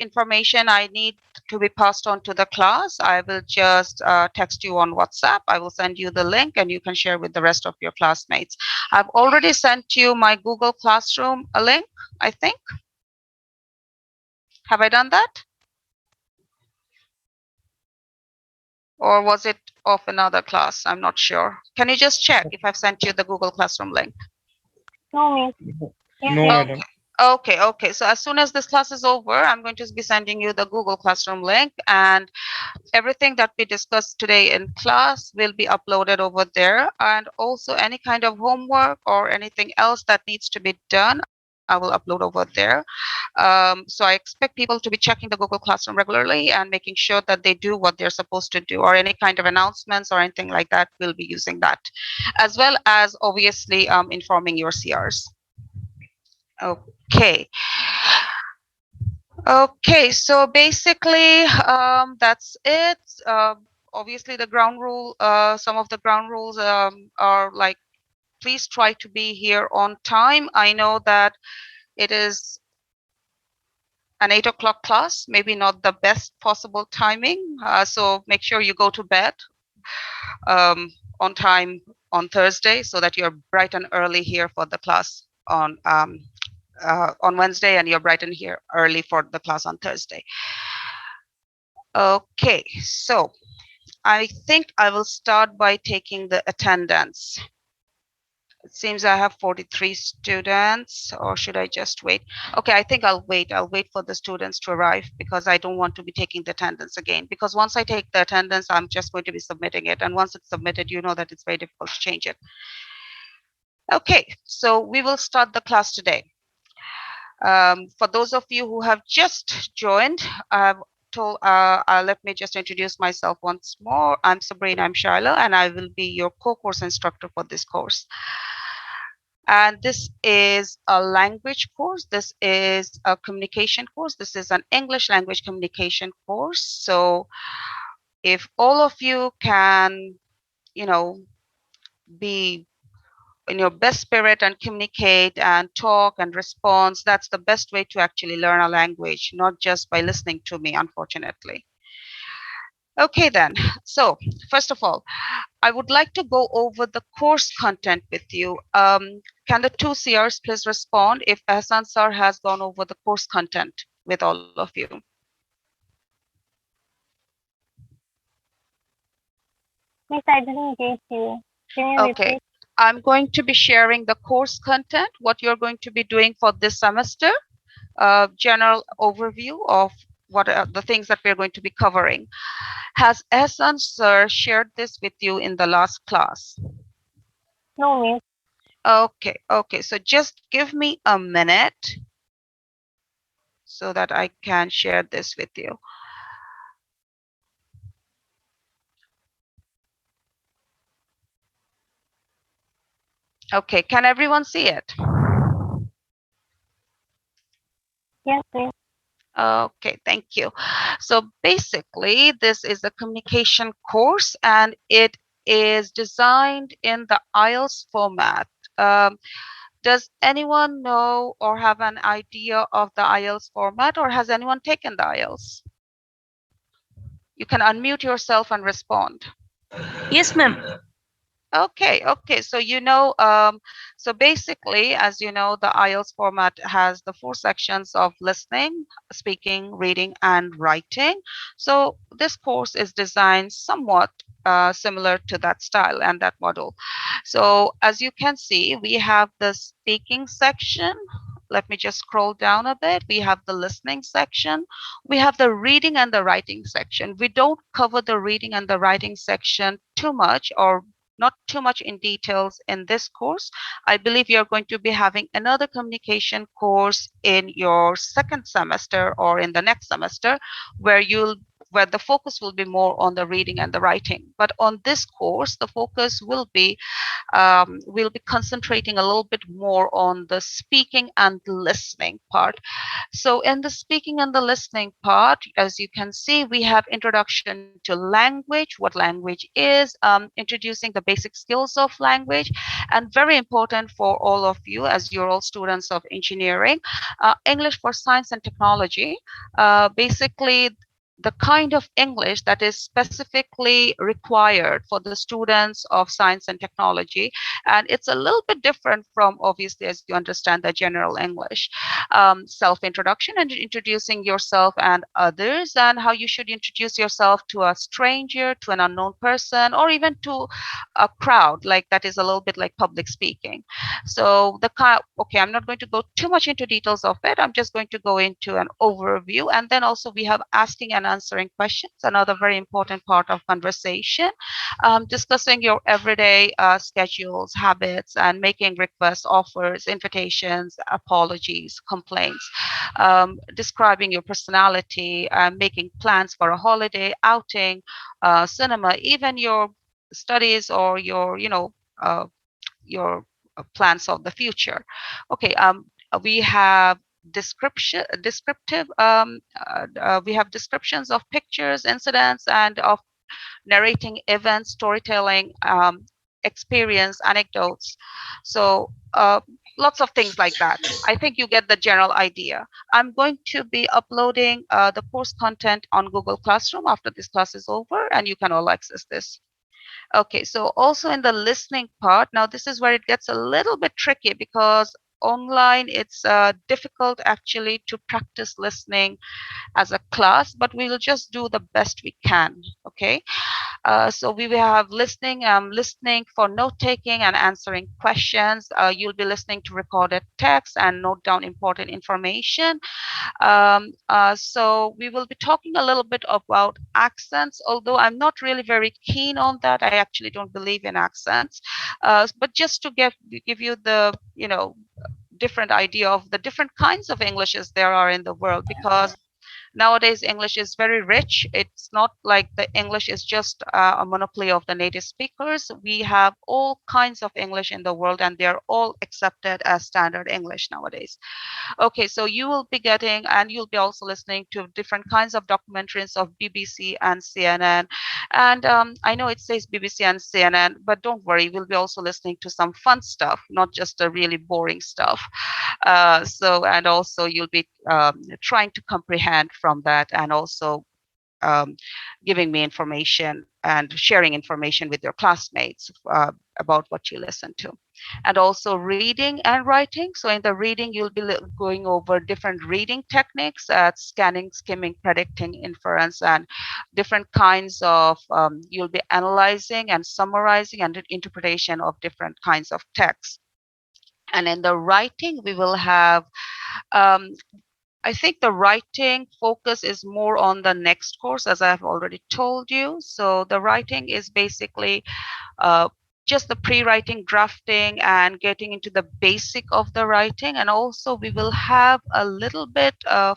information I need to be passed on to the class, I will just text you on WhatsApp. I will send you the link and you can share with the rest of your classmates. I've already sent you my Google Classroom a link, I think. Have I done that? Or was it of another class? I'm not sure. Can you just check if I've sent you the Google Classroom link? No, miss. Yes, No, yes. madam. Okay. So as soon as this class is over, I'm going to be sending you the Google Classroom link, and everything that we discussed today in class will be uploaded over there. And also any kind of homework or anything else that needs to be done, I will upload over there. So I expect people to be checking the Google Classroom regularly and making sure that they do what they're supposed to do, or any kind of announcements or anything like that. We'll be using that, as well as obviously informing your CRs. Okay. Okay, so basically that's it. Obviously, the ground rule, some of the ground rules are like, please try to be here on time. I know that it is an 8 o'clock class, maybe not the best possible timing. So make sure you go to bed um, on time on Thursday so that you're bright and early here for the class on Wednesday, and you're bright and here early for the class on Thursday. Okay, so I think I will start by taking the attendance. It seems I have 43 students, or should I just wait? Okay, I think I'll wait. I'll wait for the students to arrive because I don't want to be taking the attendance again. Because once I take the attendance, I'm just going to be submitting it. And once it's submitted, you know that it's very difficult to change it. Okay, so we will start the class today. For those of you who have just joined, let me just introduce myself once more. I'm Sabrina, I'm Shyla, and I will be your co-course instructor for this course. And this is a language course. This is a communication course. This is an English language communication course. So if all of you can, be in your best spirit and communicate and talk and respond, that's the best way to actually learn a language, not just by listening to me, unfortunately. Okay, then. So first of all, I would like to go over the course content with you. Can the two CRs please respond if Ahsan sir has gone over the course content with all of you? Miss, I didn't get you. Can you Okay. repeat? I'm going to be sharing the course content, what you're going to be doing for this semester, general overview of what are the things that we're going to be covering. Has Ehsan sir shared this with you in the last class? No, miss. Okay. So just give me a minute so that I can share this with you. Okay, can everyone see it? Yes, miss. Okay, thank you. So basically, this is a communication course and it is designed in the IELTS format. Um, does anyone know or have an idea of the IELTS format, or has anyone taken the IELTS? You can unmute yourself and respond. Yes, ma'am. Okay. So basically, as you know, the IELTS format has the 4 sections of listening, speaking, reading, and writing. So this course is designed somewhat similar to that style and that model. So as you can see, we have the speaking section. Let me just scroll down a bit. We have the listening section. We have the reading and the writing section. We don't cover the reading and the writing section too much, or not too much in details in this course. I believe you're going to be having another communication course in your second semester or in the next semester, where you'll where the focus will be more on the reading and the writing. But on this course, the focus will be we'll be concentrating a little bit more on the speaking and listening part. So in the speaking and the listening part, as you can see, we have introduction to language, what language is, introducing the basic skills of language, and very important for all of you as you're all students of engineering, English for science and technology. Basically, the kind of English that is specifically required for the students of science and technology. And it's a little bit different from, obviously, as you understand, the general English. Self-introduction and introducing yourself and others, and how you should introduce yourself to a stranger, to an unknown person, or even to a crowd, like that is a little bit like public speaking. So okay, I'm not going to go too much into details of it. I'm just going to go into an overview. And then also we have asking and answering questions, another very important part of conversation, discussing your everyday schedules, habits, and making requests, offers, invitations, apologies, complaints, describing your personality, making plans for a holiday, outing, cinema, even your studies or your plans of the future. Okay, we have descriptive we have descriptions of pictures, incidents, and of narrating events, storytelling, experience, anecdotes. So lots of things like that. I think you get the general idea. I'm going to be uploading the course content on Google Classroom after this class is over, and you can all access this. Okay, so also in the listening part, now this is where it gets a little bit tricky because online it's difficult actually to practice listening as a class, but we'll just do the best we can. Okay, so we will have listening for note taking and answering questions. You'll be listening to recorded text and note down important information. So we will be talking a little bit about accents, although I'm not really very keen on that. I actually don't believe in accents. But just to give you the different idea of the different kinds of Englishes there are in the world, because nowadays English is very rich. It's not like the English is just a monopoly of the native speakers. We have all kinds of English in the world, and they're all accepted as standard English nowadays. Okay, so you will be getting, and you'll be also listening to different kinds of documentaries of BBC and CNN. And I know it says BBC and CNN, but don't worry, we'll be also listening to some fun stuff, not just the really boring stuff. And also you'll be trying to comprehend from that, and also um, giving me information and sharing information with your classmates about what you listen to. And also reading and writing. So in the reading, you'll be going over different reading techniques, scanning, skimming, predicting, inference, and different kinds of, you'll be analyzing and summarizing and interpretation of different kinds of text. And in the writing, we will have um, I think the writing focus is more on the next course, as I've already told you. So the writing is basically uh, just the pre-writing, drafting, and getting into the basic of the writing. And also we will have a little bit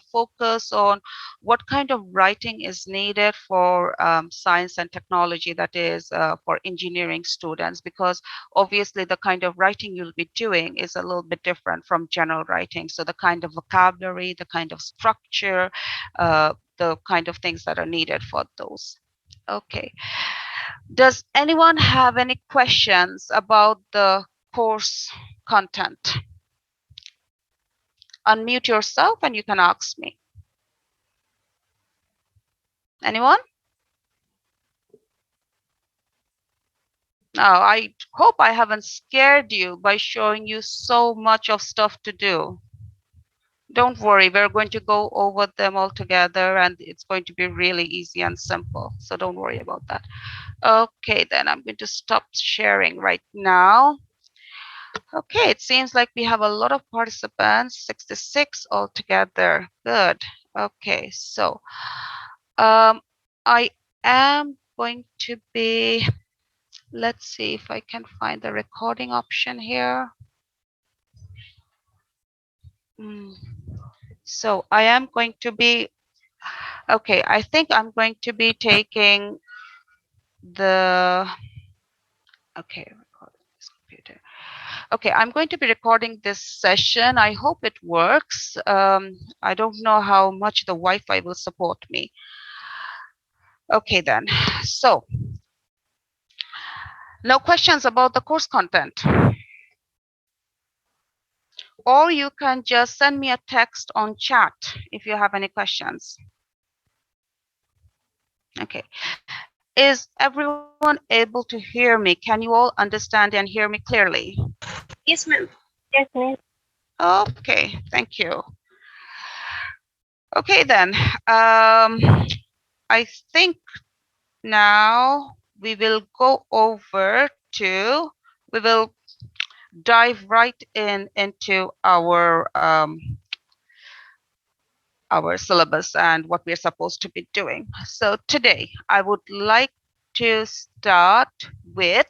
focus on what kind of writing is needed for science and technology, that is for engineering students, because obviously the kind of writing you'll be doing is a little bit different from general writing. So the kind of vocabulary, the kind of structure, the kind of things that are needed for those. Okay. Does anyone have any questions about the course content? Unmute yourself and you can ask me. Anyone? Now, I hope I haven't scared you by showing you so much of stuff to do. Don't worry, we're going to go over them all together, and it's going to be really easy and simple. So don't worry about that. Okay, then I'm going to stop sharing right now. Okay, it seems like we have a lot of participants, 66 altogether. Good. Okay, so I am going to be, let's see if I can find the recording option here. So I am going to be Okay, I think I'm going to be taking the, okay, recording this computer. Okay, I'm going to be recording this session. I hope it works. I don't know how much the Wi-Fi will support me. Okay then, so no questions about the course content. Or you can just send me a text on chat if you have any questions. Okay. Is everyone able to hear me? Can you all understand and hear me clearly? Yes, ma'am. Yes, miss. Okay, thank you. Okay then, I think now we will go over to, we will dive right into our syllabus and what we're supposed to be doing. So today I would like to start with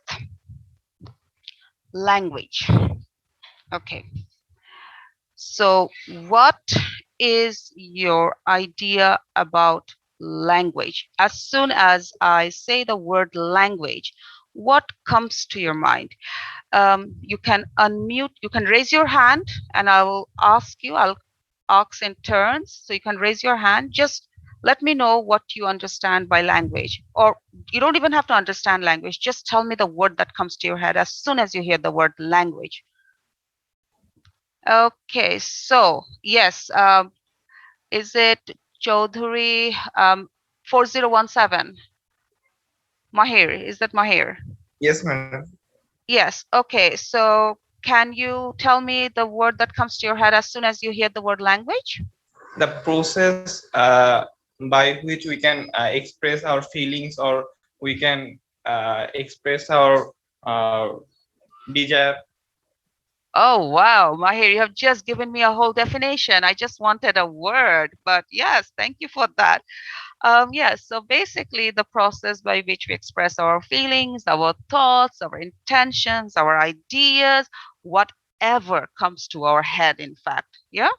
language. Okay. So what is your idea about language? As soon as I say the word language, what comes to your mind? You can unmute, you can raise your hand and I will ask you, I'll ask in turns. So you can raise your hand. Just let me know what you understand by language. Or you don't even have to understand language. Just tell me the word that comes to your head as soon as you hear the word language. Okay, so yes, is it Chaudhuri 4017? Mahir, is that Mahir? Yes, madam. Yes, okay. So can you tell me the word that comes to your head as soon as you hear the word language? The process by which we can express our feelings, or we can express our desire. Oh, wow, Mahir, you have just given me a whole definition. I just wanted a word, but yes, thank you for that. Yes, so basically the process by which we express our feelings, our thoughts, our intentions, our ideas, whatever comes to our head, in fact. Yeah?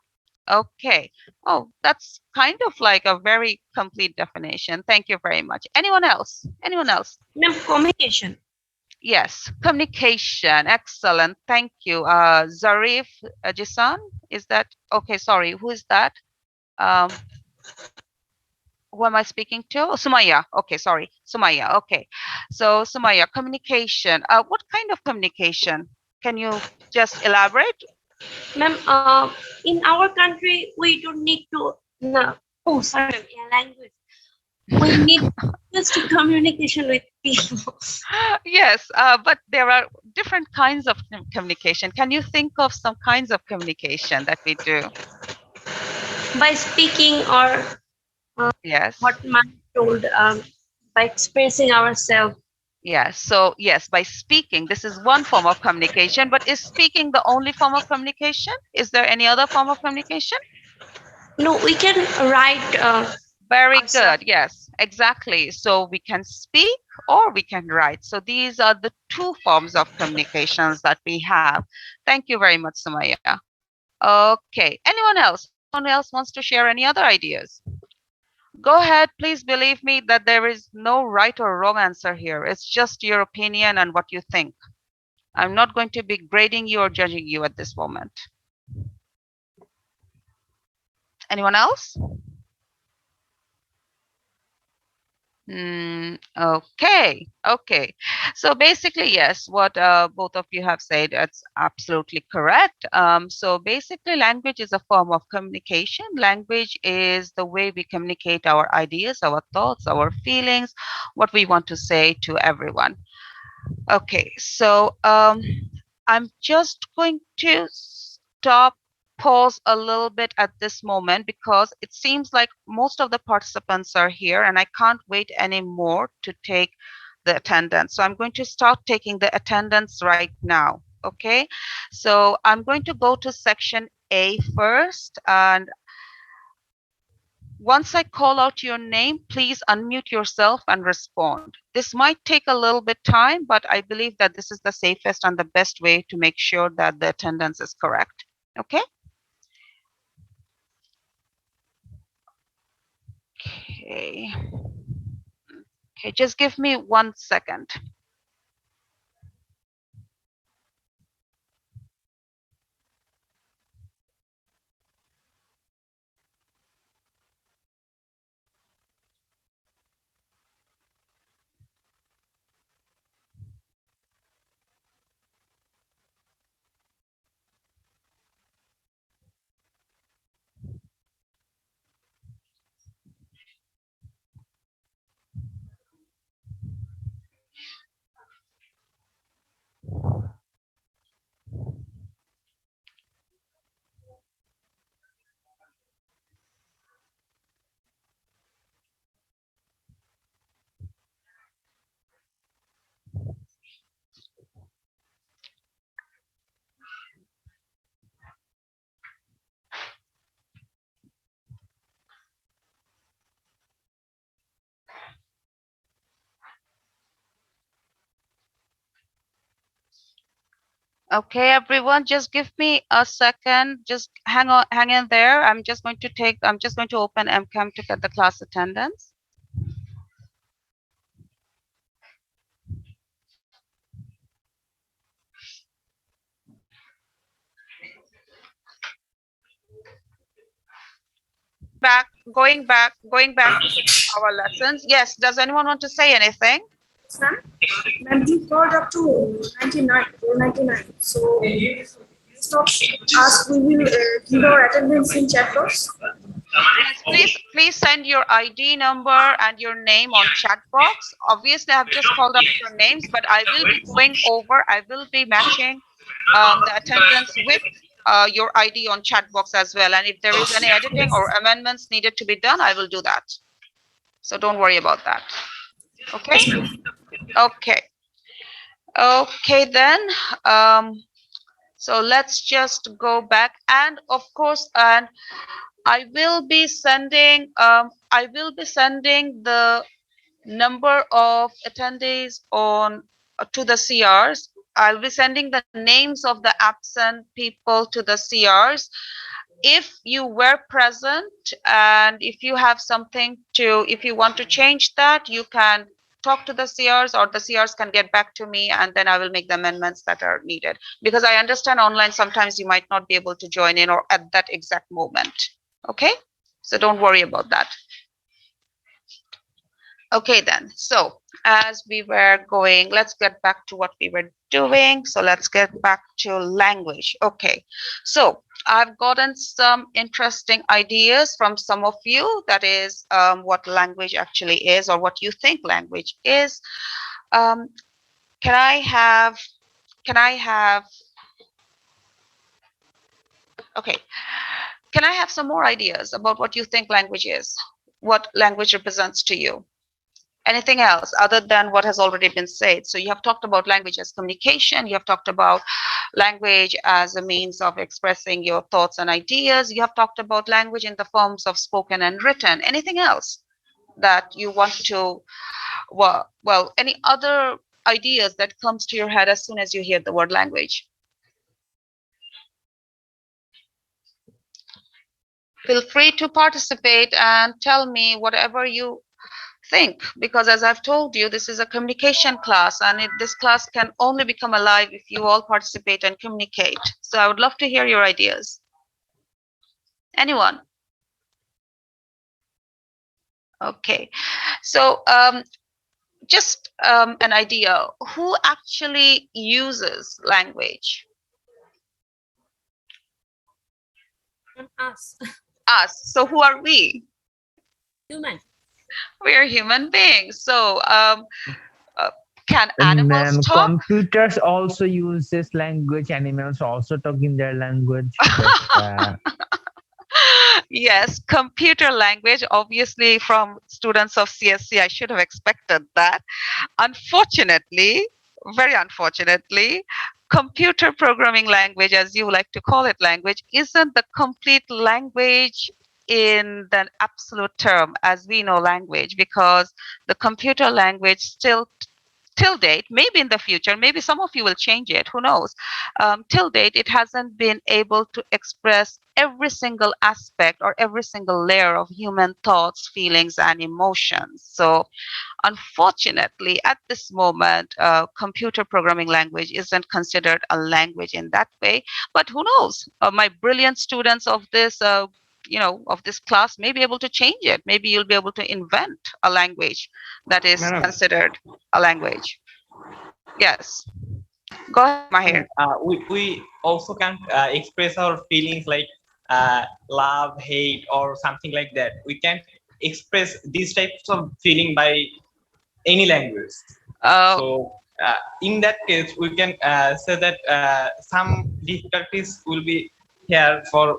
Okay. Oh, that's kind of like a very complete definition. Thank you very much. Anyone else? Anyone else? Ma'am, communication. Yes, communication. Excellent. Thank you. Zarif Jisan, is that okay? Sorry, who is that? Um, who am I speaking to? Oh, Sumaya. Okay, sorry, Sumaya. Okay, so Sumaya, communication. What kind of communication? Can you just elaborate? Ma'am, in our country, we don't need to, no, oh, sorry, ma'am, yeah, language. We need just to communication with people. Yes, but there are different kinds of communication. Can you think of some kinds of communication that we do? By speaking, or Yes. what ma'am told, by expressing ourselves. Yes. So yes, by speaking, this is one form of communication, but is speaking the only form of communication? Is there any other form of communication? No, we can write Very ourselves. good. Yes, exactly. So we can speak or we can write. So these are the two forms of communications that we have. Thank you very much, Sumaya. Okay. Anyone else? Anyone else wants to share any other ideas? Go ahead. Please believe me that there is no right or wrong answer here. It's just your opinion and what you think. I'm not going to be grading you or judging you at this moment. Anyone else? Okay, okay. So basically, yes, what both of you have said, it's absolutely correct. So basically, language is a form of communication. Language is the way we communicate our ideas, our thoughts, our feelings, what we want to say to everyone. Okay, so I'm just going to stop, pause a little bit at this moment because it seems like most of the participants are here and I can't wait anymore to take the attendance. So I'm going to start taking the attendance right now. Okay, so I'm going to go to section A first, and once I call out your name, please unmute yourself and respond. This might take a little bit time, but I believe that this is the safest and the best way to make sure that the attendance is correct. Okay? Okay. Okay, just give me 1 second. Okay, everyone, just give me a second. Just hang in there. I'm just going to open MCAM to get the class attendance. Going back to our lessons. Yes, does anyone want to say anything? Ma'am, we called up to 99, 99. So, stop ask, we will give our attendance in chat box. Yes, please send your ID number and your name on chat box. Obviously, I've just called up your names, but I will be going over, I will be matching the attendance with your ID on chat box as well. And if there is any editing or amendments needed to be done, I will do that. So don't worry about that. Okay? Okay. Okay, then. So let's just go back. And of course, and I will be sending the number of attendees on to the CRs. I'll be sending the names of the absent people to the CRs. If you were present and if you have something if you want to change that, you can talk to the CRs or the CRs can get back to me and then I will make the amendments that are needed. Because I understand online sometimes you might not be able to join in or at that exact moment. Okay? So don't worry about that. Okay then, so as we were going, let's get back to what we were doing. So let's get back to language. Okay, so I've gotten some interesting ideas from some of you, that is what language actually is or what you think language is. Can I have, okay, can I have some more ideas about what you think language is? What language represents to you? Anything else other than what has already been said? So you have talked about language as communication, you have talked about language as a means of expressing your thoughts and ideas, you have talked about language in the forms of spoken and written. Anything else that you want to, well, any other ideas that comes to your head as soon as you hear the word language? Feel free to participate and tell me whatever you think, because as I've told you, this is a communication class and this class can only become alive if you all participate and communicate. So I would love to hear your ideas. Anyone? Okay, so just an idea, who actually uses language? Us. Us. So who are we? Human. We are human beings. So can animals talk? Computers also use this language. Animals also talk in their language. But, yes, computer language, obviously from students of CSC, I should have expected that. Unfortunately, very unfortunately, computer programming language, as you like to call it language, isn't the complete language in the absolute term as we know language, because the computer language still till date, maybe in the future, maybe some of you will change it, who knows? Till date, it hasn't been able to express every single aspect or every single layer of human thoughts, feelings, and emotions. So unfortunately, at this moment, computer programming language isn't considered a language in that way. But who knows? My brilliant students of this, of this class may be able to change it. Maybe you'll be able to invent a language that is Madam, considered a language. Yes. Go ahead, Mahir. we also can express our feelings like love, hate, or something like that. We can express these types of feeling by any language. Uh, So in that case, we can say that some difficulties will be here for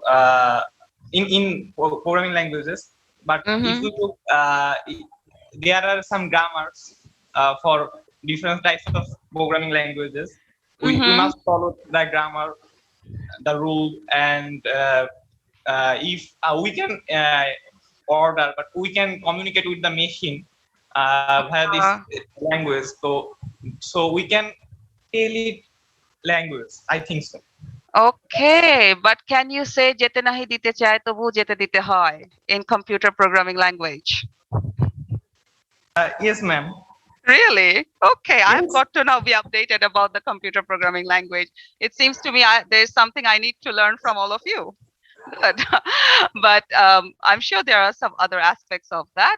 in programming languages. But if mhm, we look, there are some grammars for different types of programming languages. We mhm. must follow the grammar, the rule, and if we can order, but we can communicate with the machine via this Uh, language. So we can tell it language. I think so. okay, but can you say "jete nahi dite chahe to wo jete dite hoy" in computer programming language? Yes, ma'am. Really? Okay, I've Yes. got to now be updated about the computer programming language. It seems to me there's something I need to learn from all of you. Good. But I'm sure there are some other aspects of that.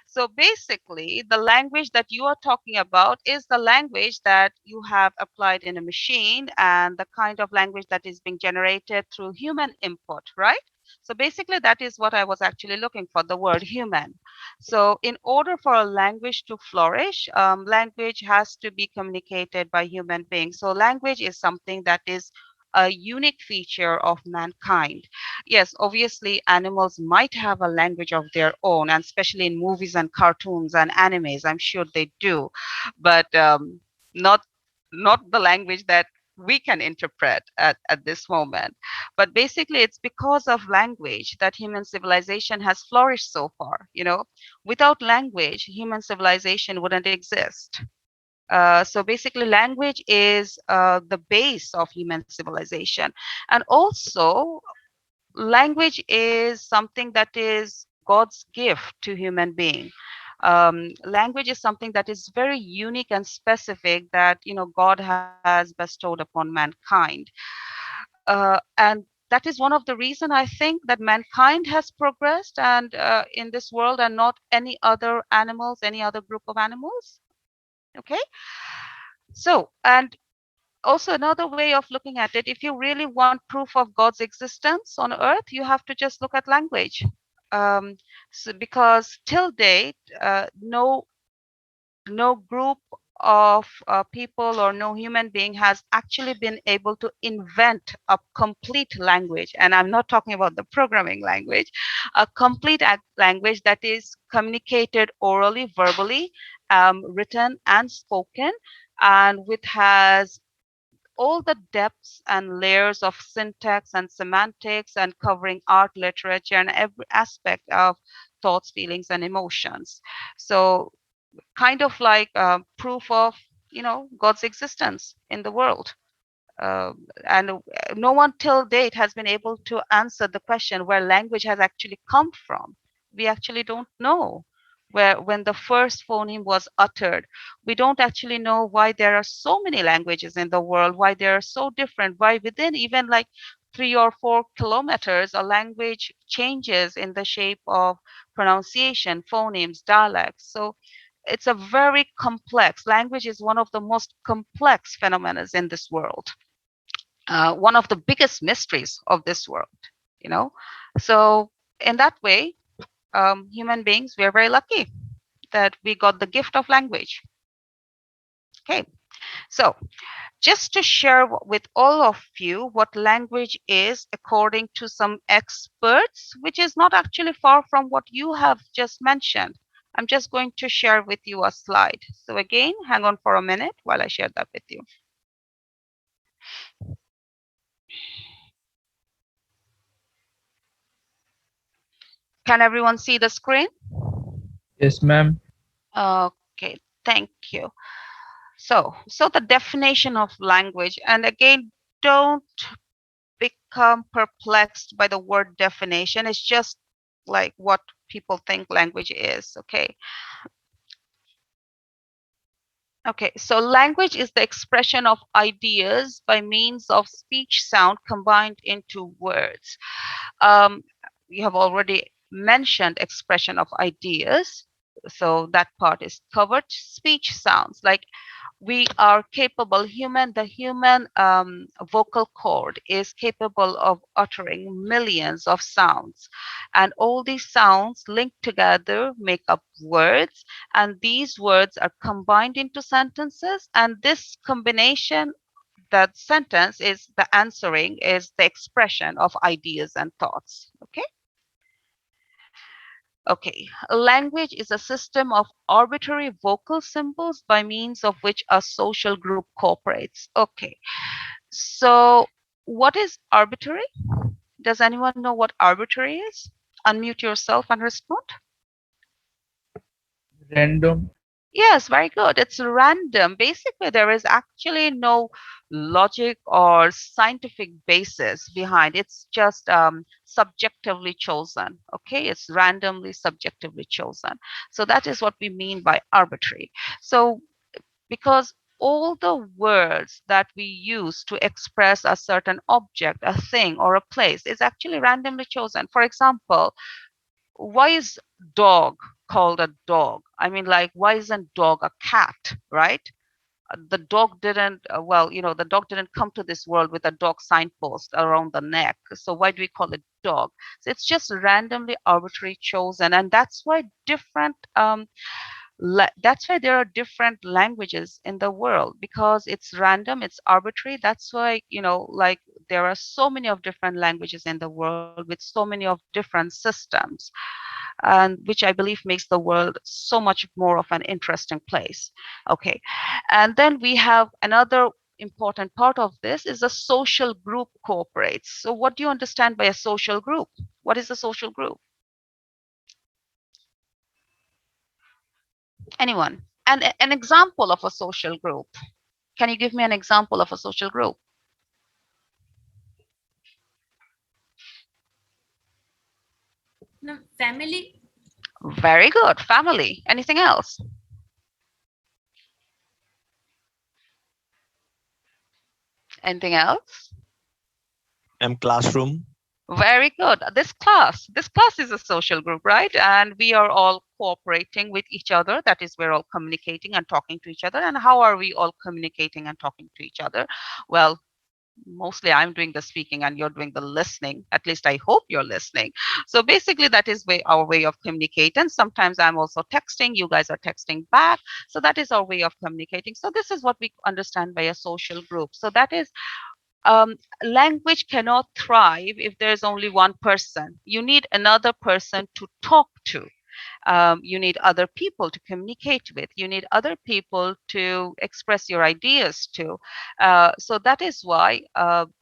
So basically, the language that you are talking about is the language that you have applied in a machine and the kind of language that is being generated through human input, right? So basically, that is what I was actually looking for, the word human. So in order for a language to flourish, language has to be communicated by human beings. So language is something that is a unique feature of mankind. Yes, obviously, animals might have a language of their own, and especially in movies and cartoons and animes, I'm sure they do, but not not the language that we can interpret at this moment. But basically, it's because of language that human civilization has flourished so far. Without language, human civilization wouldn't exist. So basically, language is the base of human civilization. And also, language is something that is God's gift to human being. Language is something that is very unique and specific that God has bestowed upon mankind. And that is one of the reason I think that mankind has progressed and in this world and not any other animals, any other group of animals. Okay. So, and also another way of looking at it, if you really want proof of God's existence on earth, you have to just look at language. Because till date, no group of people or no human being has actually been able to invent a complete language. And I'm not talking about the programming language, a complete language that is communicated orally, verbally, written, and spoken, and which has all the depths and layers of syntax and semantics and covering art, literature, and every aspect of thoughts, feelings, and emotions. So kind of like proof of God's existence in the world. And no one till date has been able to answer the question where language has actually come from. We actually don't know where when the first phoneme was uttered. We don't actually know why there are so many languages in the world, why they are so different, why within even like 3 or 4 kilometers a language changes in the shape of pronunciation, phonemes, dialects. So it's a very complex language is one of the most complex phenomena in this world, one of the biggest mysteries of this world, you know. So in that way, human beings, we are very lucky that we got the gift of language. Okay, so just to share with all of you what language is according to some experts, which is not actually far from what you have just mentioned. I'm just going to share with you a slide. So again, hang on for a minute while I share that with you. Can everyone see the screen? Yes, ma'am. Okay, Thank you. So the definition of language, and again, don't become perplexed by the word definition. It's just like what people think language is. Okay. Okay, so language is the expression of ideas by means of speech sound combined into words. You have already mentioned expression of ideas, so that part is covered. Speech sounds, like we are capable, the human vocal cord is capable of uttering millions of sounds, and all these sounds linked together make up words, and these words are combined into sentences, and this combination, that sentence is the answering, is the expression of ideas and thoughts. Okay. Okay, a language is a system of arbitrary vocal symbols by means of which a social group cooperates. Okay, so what is arbitrary? Does anyone know what arbitrary is? Unmute yourself and respond. Random. Yes, very good. It's random. Basically, there is actually no logic or scientific basis behind. It's just subjectively chosen. Okay, it's randomly, subjectively chosen. So that is what we mean by arbitrary. So because all the words that we use to express a certain object, a thing, or a place is actually randomly chosen. For example, why is dog called a dog? I mean, like, why isn't dog a cat, right? The dog didn't, the dog didn't come to this world with a dog signpost around the neck. So why do we call it dog? So it's just randomly arbitrary chosen. And that's why that's why there are different languages in the world, because it's random, it's arbitrary. That's why, like, there are so many of different languages in the world with so many of different systems, and which I believe makes the world so much more of an interesting place. Okay, and then we have another important part of this is a social group cooperates. So what do you understand by a social group? What is a social group? Anyone? And an example of a social group. Can you give me an example of a social group? No, family. Very good. Family. Anything else? Anything else? Classroom. Very good. This class is a social group, right? And we are all cooperating with each other. That is, we're all communicating and talking to each other. And how are we all communicating and talking to each other? Well, mostly I'm doing the speaking and you're doing the listening. At least I hope you're listening. So basically that is our way of communicating. Sometimes I'm also texting, you guys are texting back. So that is our way of communicating. So this is what we understand by a social group. So that is, language cannot thrive if there's only one person. You need another person to talk to. You need other people to communicate with. You need other people to express your ideas to. So that is why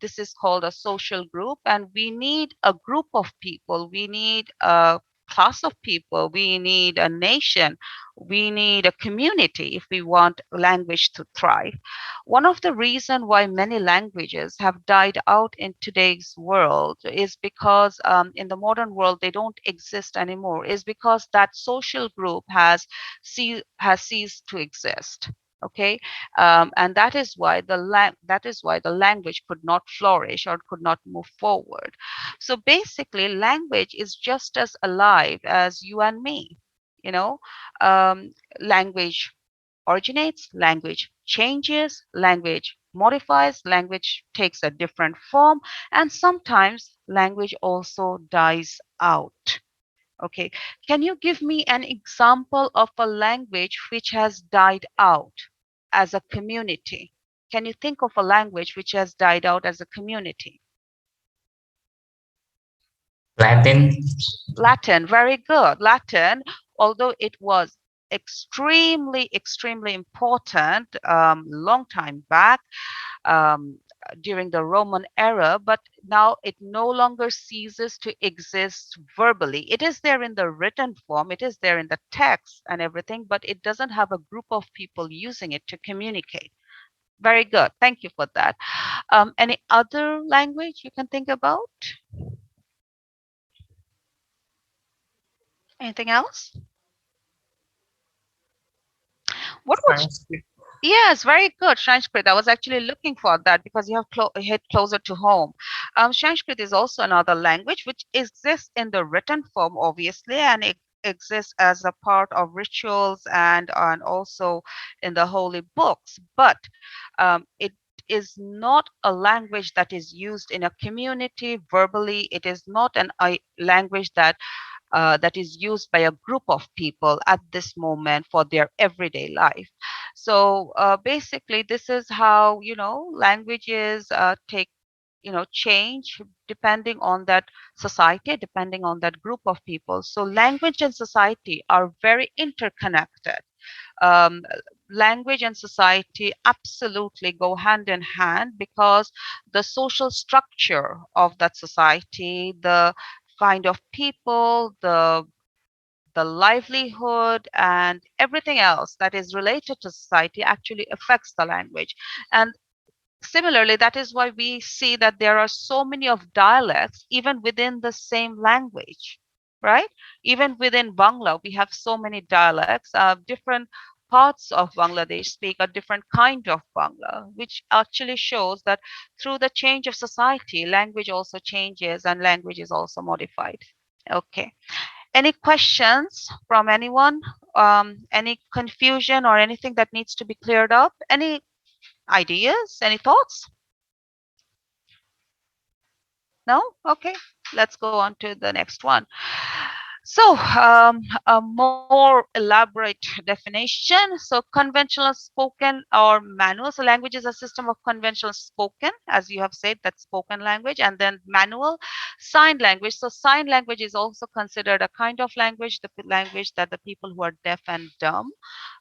this is called a social group, and we need a group of people. We need a class of people. We need a nation. We need a community if we want language to thrive. One of the reasons why many languages have died out in today's world is because in the modern world they don't exist anymore, is because that social group has ceased to exist. Okay, and that is why the language could not flourish or could not move forward. So basically, language is just as alive as you and me. You know, language originates, language changes, language modifies, language takes a different form, and sometimes language also dies out. Okay, can you give me an example of a language which has died out as a community? Can you think of a language which has died out as a community? Latin. Latin, very good. Latin, although it was extremely important long time back, during the Roman era, but now it no longer ceases to exist verbally. It is there in the written form, it is there in the text and everything, but it doesn't have a group of people using it to communicate. Very good. Thank you for that. Any other language you can think about? Anything else? What would Sanskrit. Yes, very good. Sanskrit. I was actually looking for that because you have hit closer to home. Sanskrit is also another language which exists in the written form, obviously, and it exists as a part of rituals and also in the holy books. But it is not a language that is used in a community verbally. It is not a language that is used by a group of people at this moment for their everyday life. So basically, this is how languages take change depending on that society, depending on that group of people. So language and society are very interconnected. um, Language and society absolutely go hand in hand because the social structure of that society, the kind of people, the livelihood and everything else that is related to society actually affects the language. And similarly, that is why we see that there are so many of dialects even within the same language, right? Even within Bangla, we have so many dialects. Different parts of Bangladesh speak a different kind of Bangla, which actually shows that through the change of society, language also changes and language is also modified. Okay. Any questions from anyone? Any confusion or anything that needs to be cleared up? Any ideas? Any thoughts? No? Okay, let's go on to the next one. So, a more elaborate definition. So, conventional spoken or manual. So, language is a system of conventional spoken, as you have said, that's spoken language, and then manual sign language. So, sign language is also considered a kind of language, the language that the people who are deaf and dumb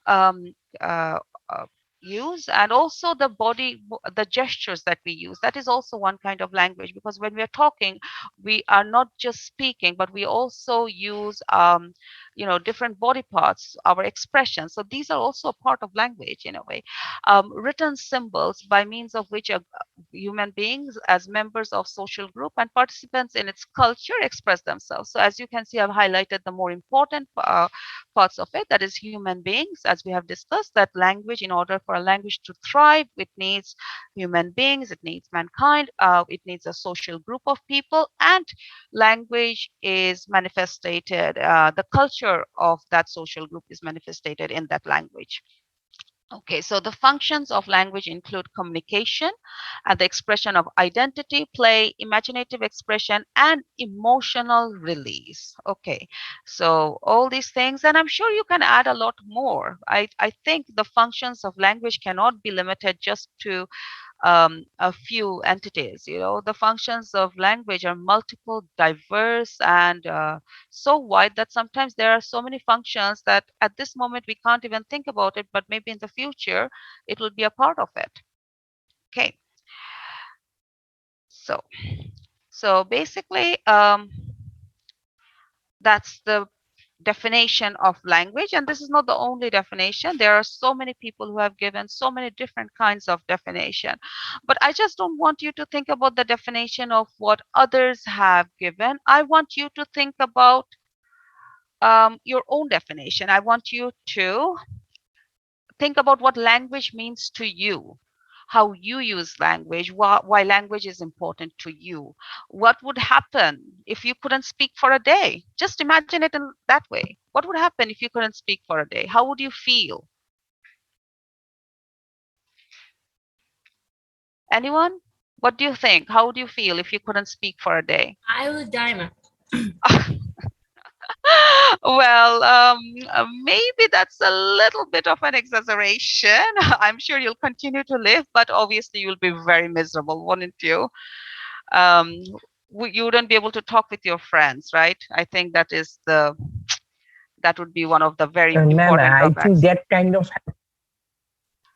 um, uh, uh, use, and also the gestures that we use, that is also one kind of language, because when we are talking we are not just speaking, but we also use different body parts, our expressions. So these are also a part of language in a way. Written symbols by means of which human beings as members of social group and participants in its culture express themselves. So as you can see, I've highlighted the more important parts of it, that is human beings. As we have discussed, that language, in order for a language to thrive, it needs human beings, it needs mankind, it needs a social group of people, and language is manifested, the culture of that social group is manifested in that language. Okay, so the functions of language include communication and the expression of identity, play, imaginative expression, and emotional release. Okay, so all these things, and I'm sure you can add a lot more. I think the functions of language cannot be limited just to a few entities. The functions of language are multiple, diverse, and so wide that sometimes there are so many functions that at this moment we can't even think about it, but maybe in the future it will be a part of it. Okay. So basically, that's the definition of language, and this is not the only definition. There are so many people who have given so many different kinds of definition, but I just don't want you to think about the definition of what others have given. I want you to think about your own definition. I want you to think about what language means to you, how you use language, why language is important to you. What would happen if you couldn't speak for a day? Just imagine it in that way. What would happen if you couldn't speak for a day? How would you feel? Anyone? What do you think? How would you feel if you couldn't speak for a day? I will die, ma'am. Well, maybe that's a little bit of an exaggeration. I'm sure you'll continue to live, but obviously you'll be very miserable, wouldn't you? um, you wouldn't be able to talk with your friends, right? I think that would be one of the very Ma'am, important I think drawbacks. that kind of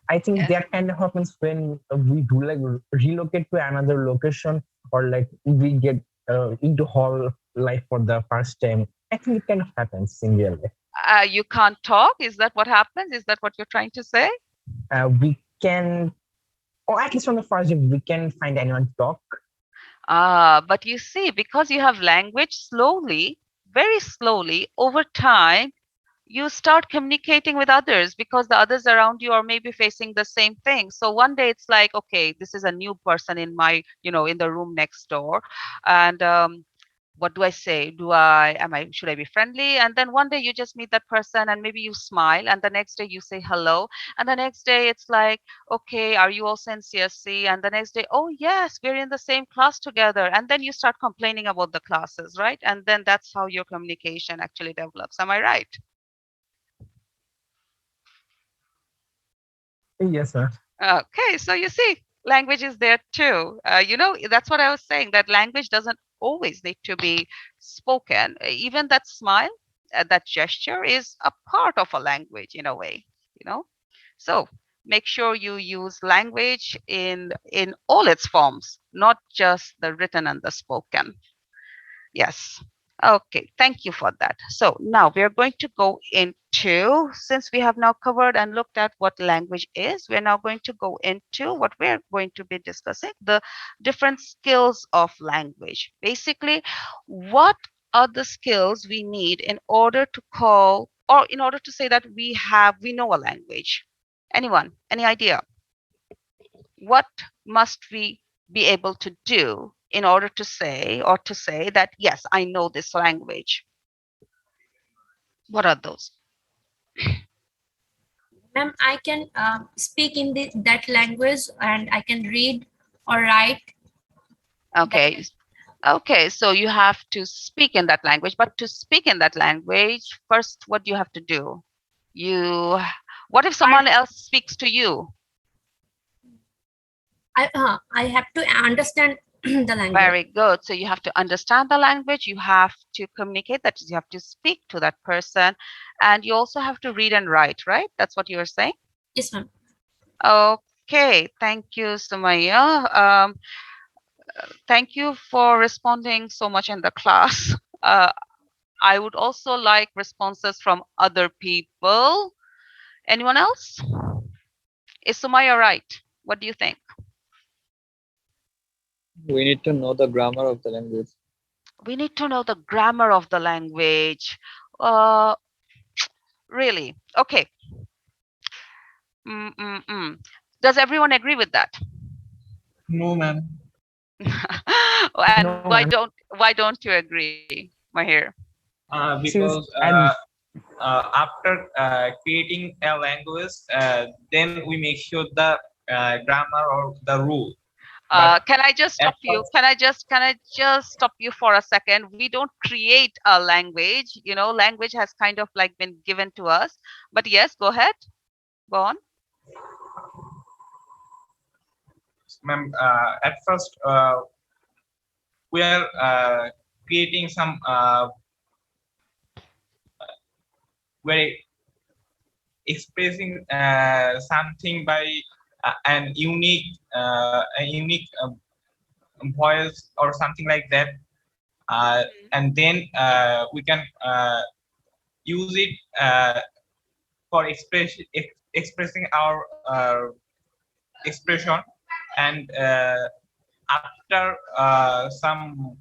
I think Yes. that kind of happens when we do like relocate to another location, or like we get into hall life for the first time. I think it kind of happens in real life. You can't talk? Is that what happens? Is that what you're trying to say? We can, or at least on the first day, we can find anyone to talk. But you see, because you have language, slowly, very slowly, over time, you start communicating with others because the others around you are maybe facing the same thing. So one day it's like, okay, this is a new person in my, in the room next door. And what do I say? Should I be friendly? And then one day you just meet that person and maybe you smile. And the next day you say hello. And the next day it's like, okay, are you also in CSC? And the next day, oh, yes, we're in the same class together. And then you start complaining about the classes, right? And then that's how your communication actually develops. Am I right? Yes, sir. Okay, so you see, language is there too. That's what I was saying, that language doesn't always need to be spoken. Even that smile, that gesture is a part of a language in a way, you know. So make sure you use language in all its forms, not just the written and the spoken. Yes. Okay, thank you for that. So now we are going to go into, since we have now covered and looked at what language is, we're now going to go into what we're going to be discussing, the different skills of language. Basically, what are the skills we need in order to call, or in order to say that we know a language? Anyone? Any idea? What must we be able to do in order to say that, yes, I know this language? What are those? Ma'am, I can speak in that language, and I can read or write. Okay. Okay, so you have to speak in that language, but to speak in that language, first, what do you have to do? What if someone else speaks to you? I have to understand the language. Very good. So you have to understand the language, you have to communicate, that is, you have to speak to that person, and you also have to read and write, right? That's what you were saying? Yes, ma'am. Okay, thank you, Sumaya. Thank you for responding so much in the class. I would also like responses from other people. Anyone else? Is Sumaya right? What do you think? We need to know the grammar of the language. We need to know the grammar of the language. Really? Okay. Does everyone agree with that? No, ma'am. And No, why ma'am. don't you agree, Mahir? Because and- after creating a language, then we make sure the grammar or the rule. But Can I just stop at you? first- Can I just stop you for a second? We don't create a language. Language has kind of like been given to us. But yes, go ahead. Go on. Ma'am, at first we are creating some very expressing something by an unique voice or something like that, and then we can use it for expressing our expression, and after some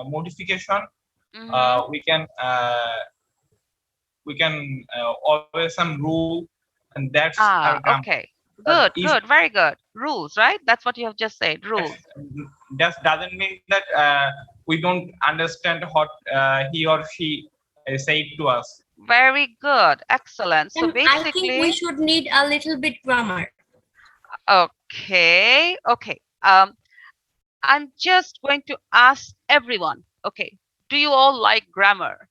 modification, Mhm. we can always some rule, and that's our grammar. Okay. But Good, very good. Rules, right? That's what you have just said. Rules. that doesn't mean that we don't understand what he or she said to us. Very good. Excellent. So And I think we basically, should need a little bit grammar. okay. I'm just going to ask everyone. Okay. Do you all like grammar?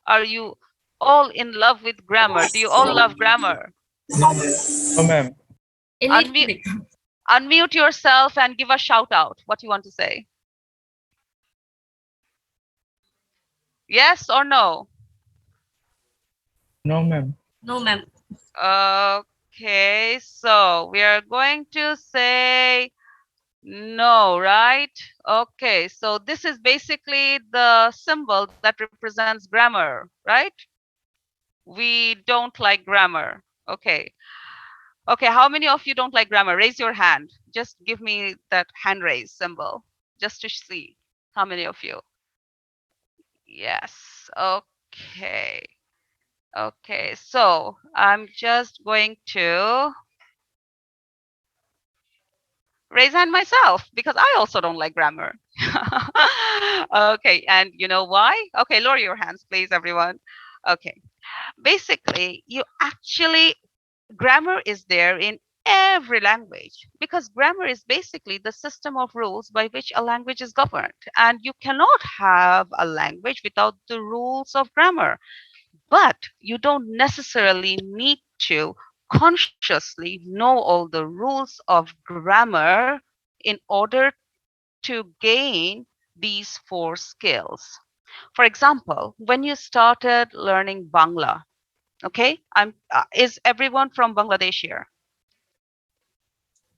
Are you all in love with grammar? Do you all love grammar? No, ma'am. A little Unmute, bit. unmute yourself and give a shout out. What you want to say? Yes or no? No, ma'am. No, ma'am. Okay, so we are going to say no, right? Okay, so this is basically the symbol that represents grammar, right? We don't like grammar. Okay. Okay, how many of you don't like grammar? Raise your hand. Just give me that hand raise symbol just to see how many of you. Yes. Okay. Okay, so I'm just going to raise hand myself because I also don't like grammar. Okay, and you know why? Okay, lower your hands, please, everyone. Okay, basically, you actually, grammar is there in every language because grammar is basically the system of rules by which a language is governed. And you cannot have a language without the rules of grammar. But you don't necessarily need to consciously know all the rules of grammar in order to gain these four skills. For example, when you started learning Bangla, okay, is everyone from Bangladesh here?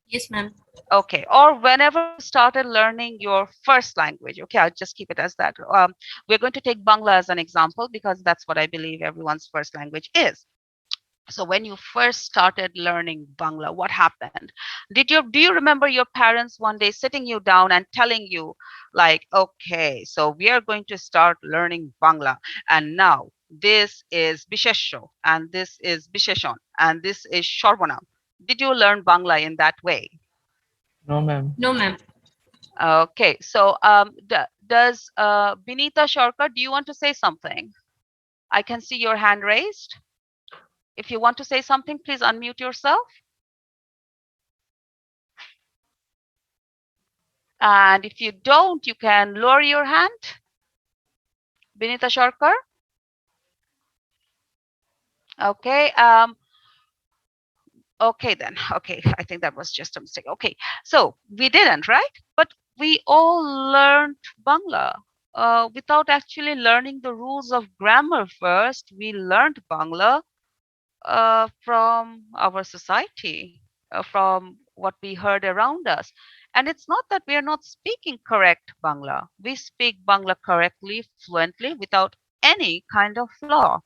Yes, ma'am. Okay, or whenever you started learning your first language, okay, I'll just keep it as that. We're going to take Bangla as an example because that's what I believe everyone's first language is. So when you first started learning Bangla, what happened? Do you remember your parents one day sitting you down and telling you like, okay, so we are going to start learning Bangla, and now this is Bishesho and this is Bisheshon and this is Shorbanam. Did you learn Bangla in that way? No, ma'am. No, ma'am. Okay, so does Binita Sharkar, do you want to say something? I can see your hand raised. If you want to say something, please unmute yourself. And if you don't, you can lower your hand. Binita Sharkar. Okay. Okay then. Okay. I think that was just a mistake. Okay. So we didn't, right? But we all learned Bangla. Without actually learning the rules of grammar first, we learned Bangla from our society, from what we heard around us. And it's not that we are not speaking correct Bangla. We speak Bangla correctly, fluently, without any kind of flaw.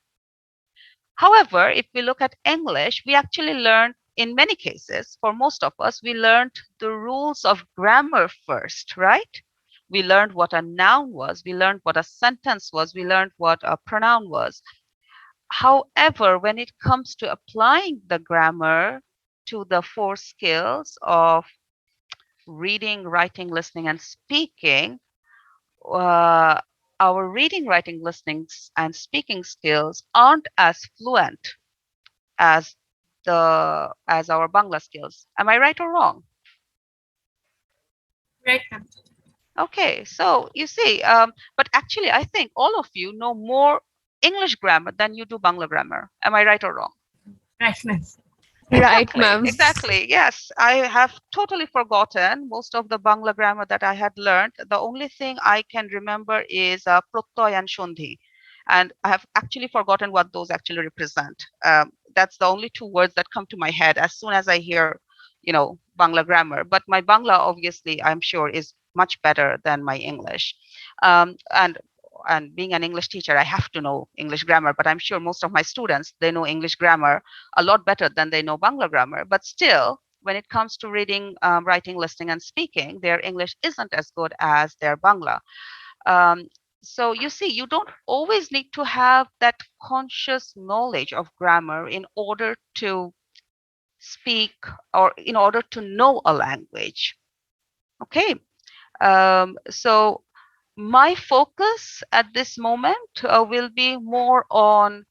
However, if we look at English, we actually learned, in many cases, for most of us, we learned the rules of grammar first, right? We learned what a noun was, we learned what a sentence was, we learned what a pronoun was. However, when it comes to applying the grammar to the four skills of reading, writing, listening, and speaking, uh, our reading, writing, listening, and speaking skills aren't as fluent as as our Bangla skills. Am I right or wrong? Right, ma'am. Okay, so you see, but actually, I think all of you know more English grammar than you do Bangla grammar. Am I right or wrong? Right, ma'am. Right, Exactly, ma'am. exactly. Yes, I have totally forgotten most of the Bangla grammar that I had learned. The only thing I can remember is prottoy and sandhi, and I have actually forgotten what those actually represent. That's the only two words that come to my head as soon as I hear, Bangla grammar. But my Bangla, obviously, I'm sure, is much better than my English. And being an English teacher, I have to know English grammar. But I'm sure most of my students, they know English grammar a lot better than they know Bangla grammar. But still, when it comes to reading, writing, listening, and speaking, their English isn't as good as their Bangla. Um, so you see, you don't always need to have that conscious knowledge of grammar in order to speak or in order to know a language. Okay. So my focus at this moment will be more on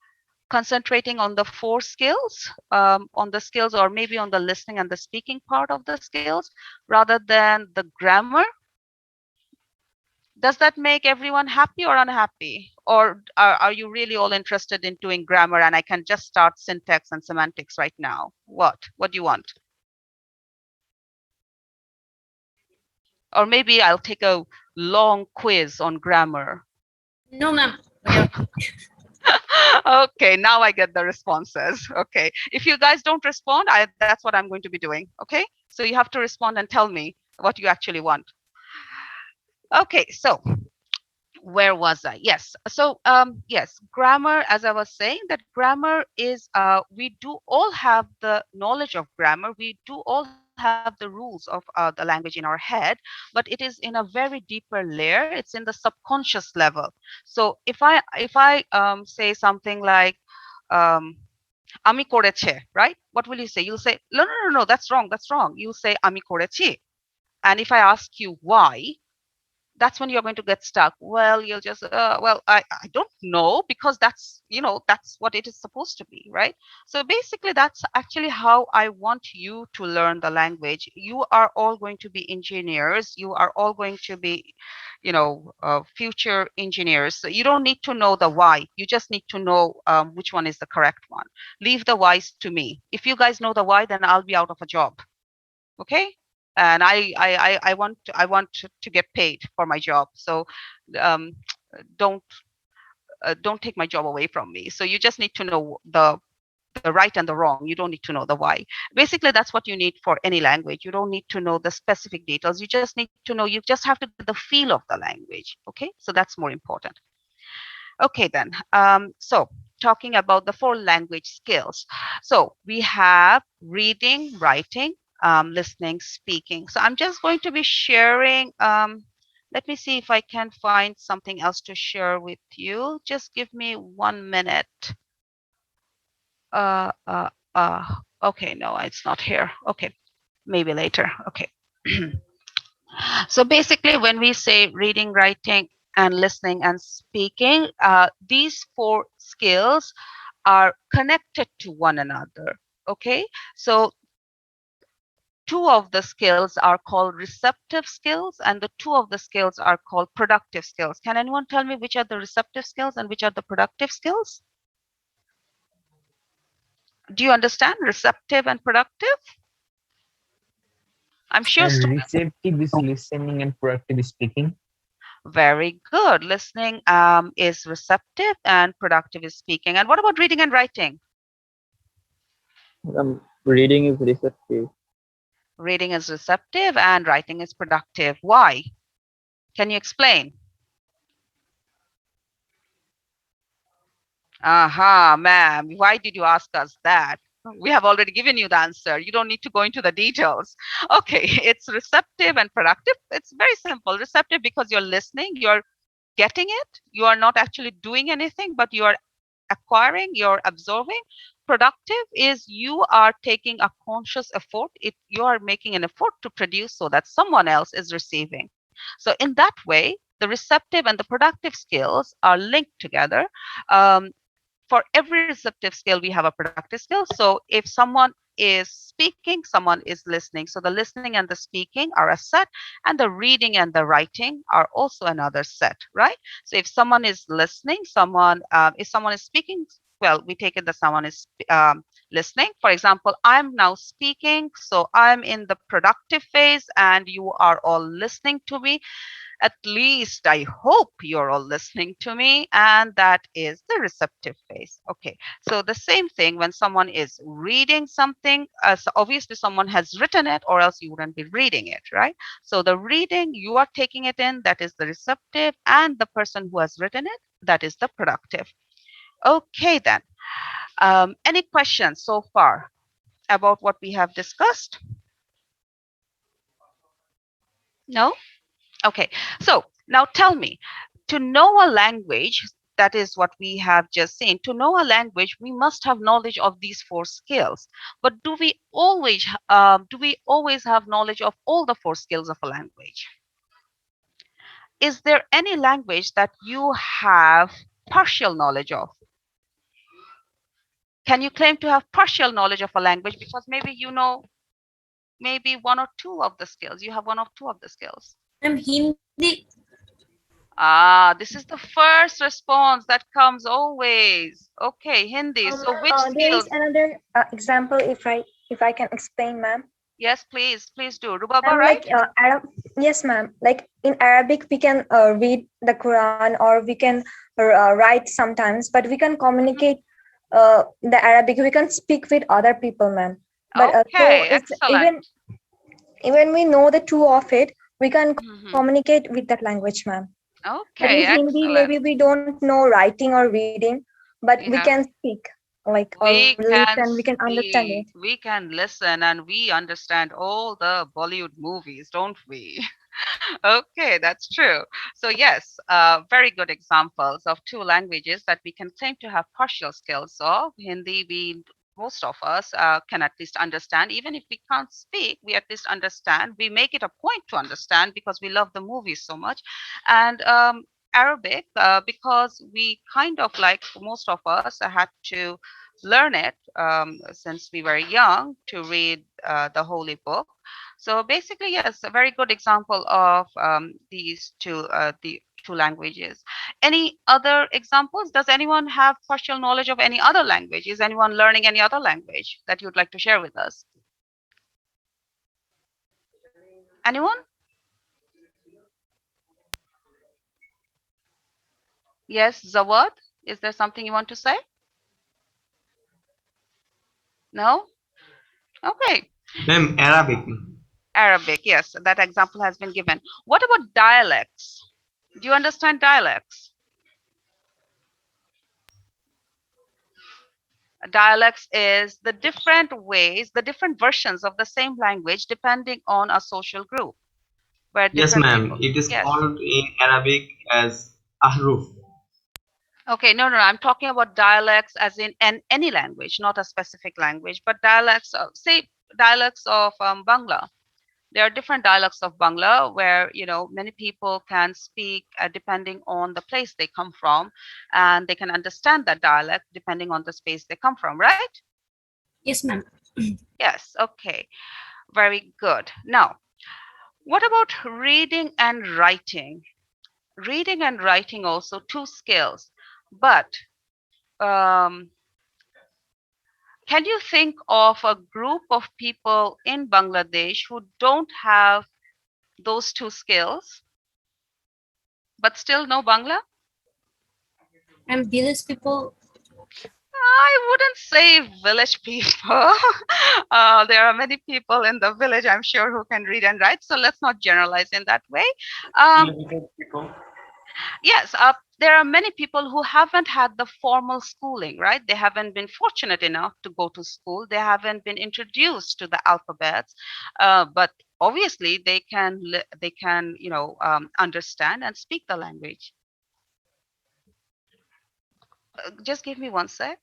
concentrating on the four skills, on the skills or maybe on the listening and the speaking part of the skills rather than the grammar. Does that make everyone happy or unhappy? Or are you really all interested in doing grammar and I can just start syntax and semantics right now? What do you want? Or maybe I'll take a long quiz on grammar. No, ma'am. Okay, now I get the responses. Okay, if you guys don't respond, that's what I'm going to be doing. Okay, so you have to respond and tell me what you actually want. Okay, so where was I? Yes. So yes, grammar, as I was saying, that grammar is we do all have the knowledge of grammar. We do all have the rules of the language in our head, but it is in a very deeper layer. It's in the subconscious level. So if I say something like ami koreche, right? What will you say? You'll say no, no, no, no, that's wrong. That's wrong. You'll say ami korechi. And if I ask you why, that's when you're going to get stuck. Well, you'll just well, I don't know, because that's, you know, that's what it is supposed to be, right? So basically that's actually how I want you to learn the language. You are all going to be engineers, you are all going to be, you know, future engineers. So you don't need to know the why, you just need to know which one is the correct one. Leave the whys to me. If you guys know the why, then I'll be out of a job. Okay, and I want to get paid for my job. So um, don't don't take my job away from me. So you just need to know the right and the wrong. You don't need to know the why. Basically, that's what you need for any language. You don't need to know the specific details. You just need to know. You just have to get the feel of the language. Okay, so that's more important. Okay, then. So talking about the 4 language skills. So we have reading, writing, listening, speaking. So I'm just going to be sharing. Let me see if I can find something else to share with you. Just give me 1 minute. Uh, uh, okay, no, it's not here. Okay, maybe later. Okay. So basically, when we say reading, writing, and listening and speaking, these 4 skills are connected to one another. Okay, so 2 of the skills are called receptive skills, and the 2 of the skills are called productive skills. Can anyone tell me which are the receptive skills and which are the productive skills? Do you understand receptive and productive? I'm sure. Receptive is listening and productive is speaking. Very good. Listening is receptive and productive is speaking. And what about reading and writing? Reading is receptive. Reading is receptive and writing is productive. Why? Can you explain? Aha, ma'am. Why did you ask us that? We have already given you the answer. You don't need to go into the details. Okay, it's receptive and productive. It's very simple. Receptive because you're listening, you're getting it. You are not actually doing anything, but you are acquiring, you're absorbing. Productive is you are taking a conscious effort. You are making an effort to produce so that someone else is receiving. So in that way, the receptive and the productive skills are linked together. For every receptive skill, we have a productive skill. So if someone is speaking, someone is listening. So the listening and the speaking are a set, and the reading and the writing are also another set, right? So if someone is listening, if someone is speaking, well, we take it that someone is listening. For example, I'm now speaking, so I'm in the productive phase, and you are all listening to me. At least I hope you're all listening to me, and that is the receptive phase. Okay, so the same thing when someone is reading something, so obviously someone has written it, or else you wouldn't be reading it, right? So the reading, you are taking it in, that is the receptive, and the person who has written it, that is the productive. Okay, then. Any questions so far about what we have discussed? No? Okay, so now tell me, to know a language, that is what we have just seen, to know a language, we must have knowledge of these 4 skills. But do we always have knowledge of all the 4 skills of a language? Is there any language that you have partial knowledge of? Can you claim to have partial knowledge of a language because maybe you know maybe 1 or 2 of the skills? You have 1 or 2 of the skills. Hindi. Ah, this is the first response that comes always. Okay, Hindi. So which There is skills? another example if I can explain, ma'am. Yes, please do. Rubaba, Ma'am, right? like yes, ma'am. Like in Arabic, we can read the Quran or we can write sometimes, but we can communicate the Arabic. We can speak with other people, ma'am. But so Okay, it's excellent. even we know the two of it, we can Mhm. communicate with that language, ma'am. But in Okay, Hindi, excellent. maybe we don't know writing or reading, but we Yeah. can speak, like, or We listen, can we can understand it. speak, we can listen, and we understand all the Bollywood movies, don't we? Okay, that's true. So yes, very good examples of two languages that we can claim to have partial skills of. Hindi, we most of us can at least understand. Even if we can't speak, we at least understand. We make it a point to understand because we love the movies so much. And Arabic, because we kind of like most of us had to learn it since we were young to read the holy book. So basically, yes, a very good example of the two languages. Any other examples? Does anyone have partial knowledge of any other language? Is anyone learning any other language that you'd like to share with us? Anyone? Yes, Zawad, is there something you want to say? No? Okay. Ma'am, Arabic. Arabic, yes, that example has been given. What about dialects? Do you understand dialects? Dialects is the different ways, the different versions of the same language depending on a social group where Yes, different ma'am. people. It is Yes. called in Arabic as ahruf. Okay, no, I'm talking about dialects as in any language, not a specific language, but dialects, say dialects of Bangla. There are different dialects of Bangla where, many people can speak depending on the place they come from, and they can understand that dialect depending on the space they come from, right? Yes, ma'am. Yes, okay, very good. Now, what about reading and writing? Reading and writing also two skills, but um, can you think of a group of people in Bangladesh who don't have those two skills but still know Bangla? And village people, I wouldn't say village people. There are many people in the village, I'm sure, who can read and write. So let's not generalize in that way. Um, Limited people. yes, there are many people who haven't had the formal schooling, right? They haven't been fortunate enough to go to school. They haven't been introduced to the alphabets, but obviously they can understand and speak the language. Just give me one sec.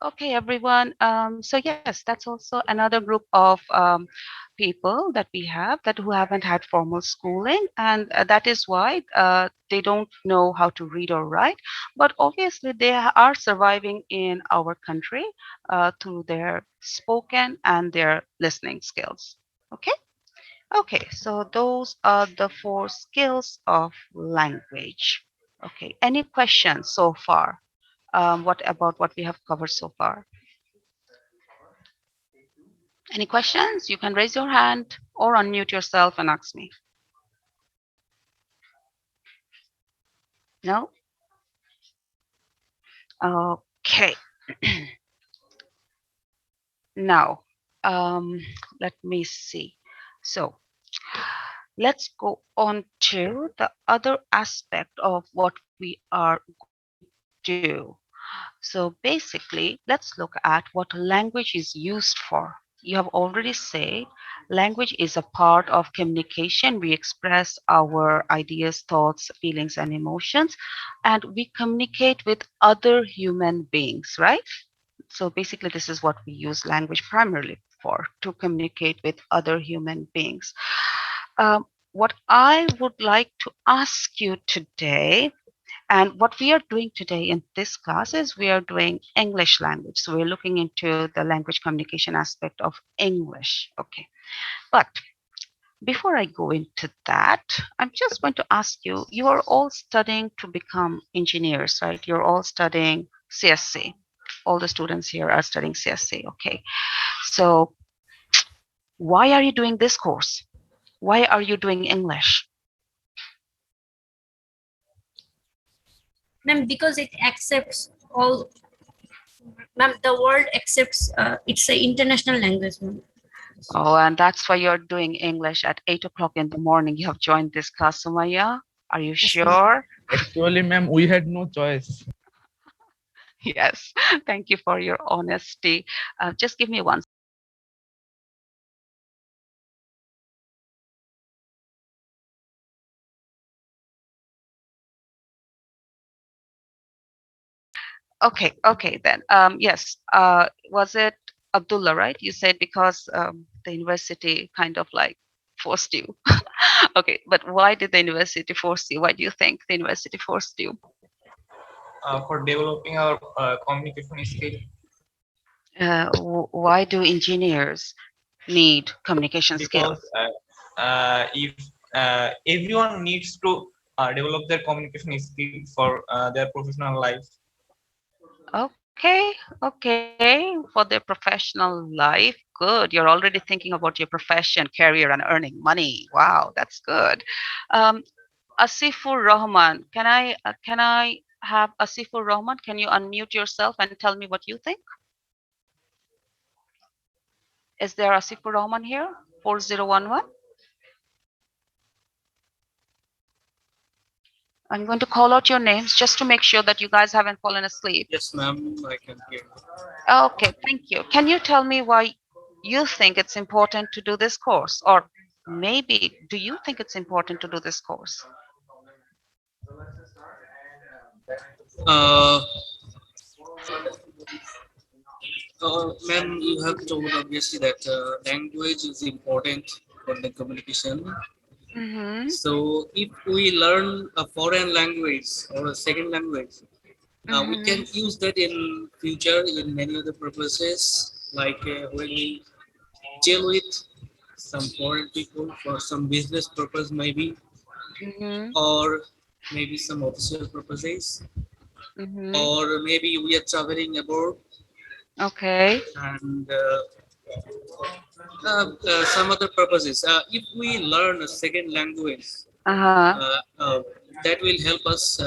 Okay, everyone. So yes, that's also another group of people that we have that who haven't had formal schooling, and that is why they don't know how to read or write. But obviously, they are surviving in our country through their spoken and their listening skills. Okay. Okay. So those are the four skills of language. Okay. Any questions so far? What about what we have covered so far? Any questions? You can raise your hand or unmute yourself and ask me. No? Okay. Now, let me see. So let's go on to the other aspect of what we are do. So basically, let's look at what language is used for. You have already said language is a part of communication. We express our ideas, thoughts, feelings, and emotions, and we communicate with other human beings, right? So basically, this is what we use language primarily for, to communicate with other human beings. What I would like to ask you today, and what we are doing today in this class is we are doing English language. So we're looking into the language communication aspect of English. Okay. But before I go into that, I'm just going to ask you, you are all studying to become engineers, right? You're all studying CSC. All the students here are studying CSC, okay. So why are you doing this course? Why are you doing English? Ma'am, because it accepts all. Ma'am, the world accepts. It's an international language, ma'am. Oh, and that's why you're doing English at 8 o'clock in the morning. You have joined this class, Sumaya. Are you Yes, ma'am. sure? Actually, ma'am, we had no choice. Yes. Thank you for your honesty. Just give me one. Okay, okay then. Yes. Was it Abdullah, right? You said because the university kind of like forced you. Okay, but why did the university force you? Why do you think the university forced you? For developing our communication skill. Why do engineers need communication skills? Because if everyone needs to develop their communication skill for their professional life. Okay, okay, for their professional life, good. You're already thinking about your profession, career, and earning money. Wow, that's good. Um, Asifur Rahman, can I have Asifur Rahman? Can you unmute yourself and tell me what you think? Is there Asifur Rahman here? 4011. I'm going to call out your names just to make sure that you guys haven't fallen asleep. Yes, ma'am, I can hear. Okay, thank you. Can you tell me why you think it's important to do this course? Or maybe do you think it's important to do this course? Uh, Ma'am, you have told obviously that language is important for the communication. Mm-hmm. So if we learn a foreign language or a second language, we can use that in future in many other purposes, like when we deal with some foreign people for some business purpose maybe, Mm-hmm. or maybe some official purposes, Mm-hmm. or maybe we are traveling abroad Okay. and some other purposes. If we learn a second language, Uh-huh. that will help us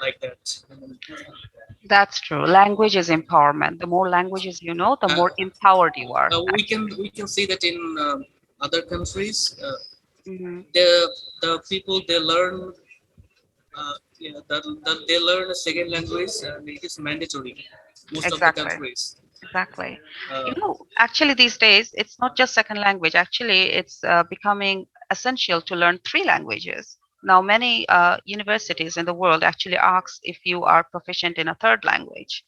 like that. That's true. Language is empowerment. The more languages you know, the Uh, more empowered you are. we can see that in other countries, Mm-hmm. the people they learn they learn a second language and it is mandatory most of the Exactly. countries. Exactly. Uh, Actually, these days, it's not just second language. Actually, it's becoming essential to learn three languages. Now, many universities in the world actually ask if you are proficient in a third language.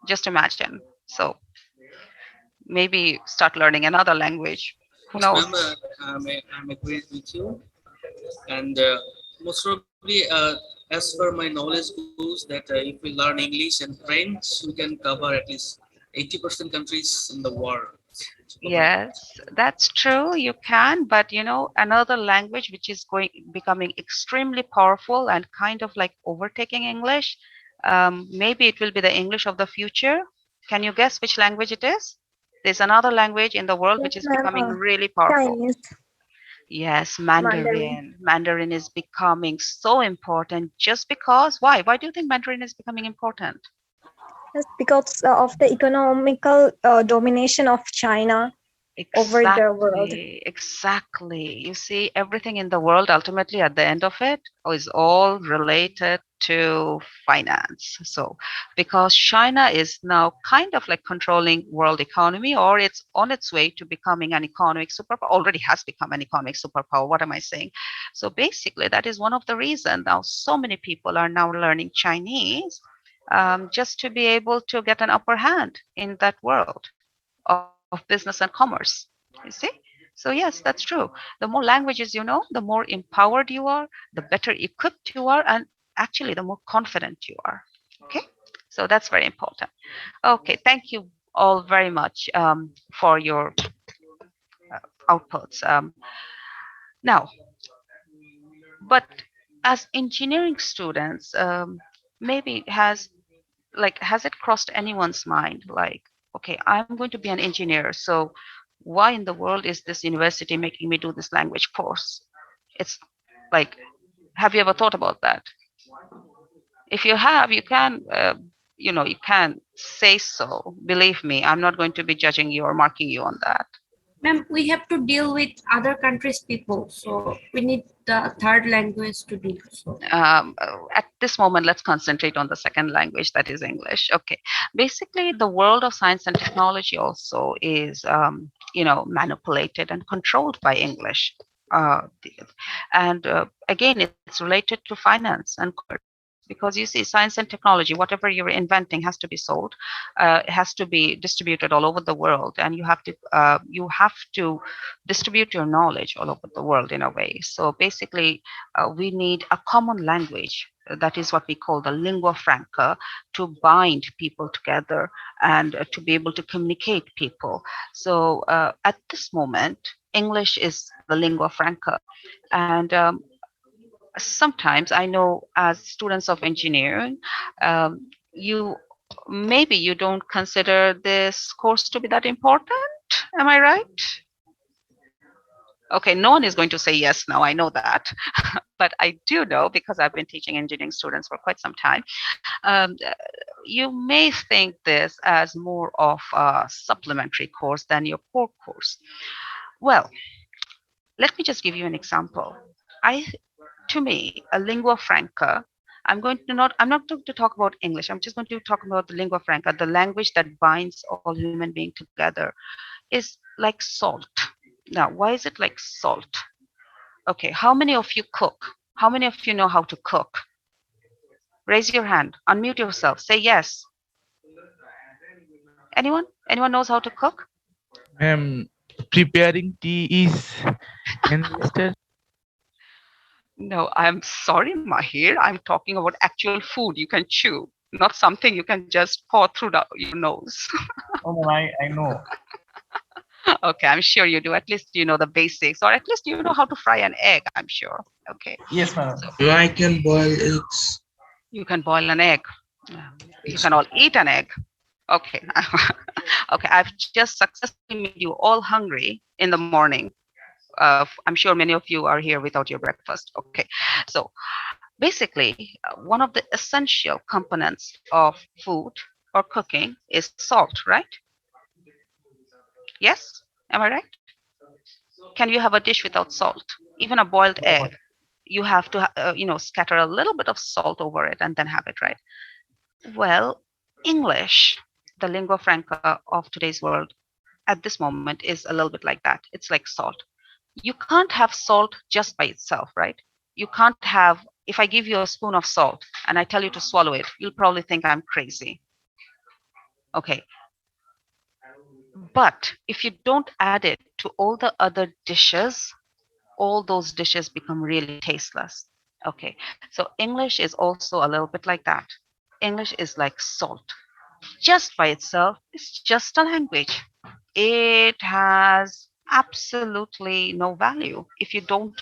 Just imagine. So maybe start learning another language. Who yes, knows? ma'am, I'm agreed with you. And most probably, as per my knowledge goes, that if we learn English and French, we can cover at least 80% countries in the world. Yes, that's true. You can, but another language which is becoming extremely powerful and kind of like overtaking English. Maybe it will be the English of the future. Can you guess which language it is? There's another language in the world Yes, which is ma'am. becoming really powerful. Chinese, Yes, Mandarin. Mandarin. Mandarin is becoming so important just because. Why? Why do you think Mandarin is becoming important? Yes, because of the economical domination of China over the world. Exactly, exactly. You see, everything in the world ultimately at the end of it is all related to finance. So, because China is now kind of like controlling world economy, or it's on its way to becoming an economic superpower, already has become an economic superpower. What am I saying? So basically, that is one of the reasons now so many people are now learning Chinese, just to be able to get an upper hand in that world of business and commerce. You see? So, yes, that's true. The more languages you know, the more empowered you are, the better equipped you are, and actually, the more confident you are. Okay? So, that's very important. Okay, thank you all very much for your outputs. Now, but as engineering students, maybe has it crossed anyone's mind, like, okay, I'm going to be an engineer, so why in the world is this university making me do this language course? It's like, have you ever thought about that? If you have, you can, you can say so. Believe me, I'm not going to be judging you or marking you on that. Ma'am, we have to deal with other countries' people, so we need the third language to do so. At this moment, let's concentrate on the second language, that is English. Okay. Basically, the world of science and technology also is, manipulated and controlled by English. And again, it's related to finance and commerce. Because you see, science and technology, whatever you're inventing has to be sold, it has to be distributed all over the world, and you have to distribute your knowledge all over the world in a way. So basically, we need a common language. That is what we call the lingua franca, to bind people together and to be able to communicate people. So at this moment, English is the lingua franca, and sometimes I know as students of engineering, you don't consider this course to be that important. Am I right? Okay, no one is going to say yes now, I know that. But I do know, because I've been teaching engineering students for quite some time. You may think this as more of a supplementary course than your core course. Well, let me just give you an example. To me, a lingua franca, I'm not going to talk about English. I'm just going to talk about the lingua franca, the language that binds all human beings together, is like salt. Now, why is it like salt? Okay, how many of you cook? How many of you know how to cook? Raise your hand, unmute yourself, say yes. Anyone? Anyone knows how to cook? Preparing tea is enlisted. No, I'm sorry, Mahir. I'm talking about actual food you can chew, not something you can just pour through your nose. Oh, I know. Okay, I'm sure you do. At least you know the basics, or at least you know how to fry an egg, I'm sure. Okay. Yes, ma'am. So I can boil eggs. You can boil an egg. You can all eat an egg. Okay. Okay, I've just successfully made you all hungry in the morning. I'm sure many of you are here without your breakfast. Okay, so basically, one of the essential components of food or cooking is salt, right? Yes, am I right? Can you have a dish without salt? Even a boiled egg, you have to, scatter a little bit of salt over it and then have it, right? Well, English, the lingua franca of today's world, at this moment is a little bit like that. It's like salt. You can't have salt just by itself, right? You can't have, if I give you a spoon of salt and I tell you to swallow it, you'll probably think I'm crazy. Okay. But if you don't add it to all the other dishes, all those dishes become really tasteless. Okay. So English is also a little bit like that. English is like salt. Just by itself, it's just a language. It has absolutely no value if you don't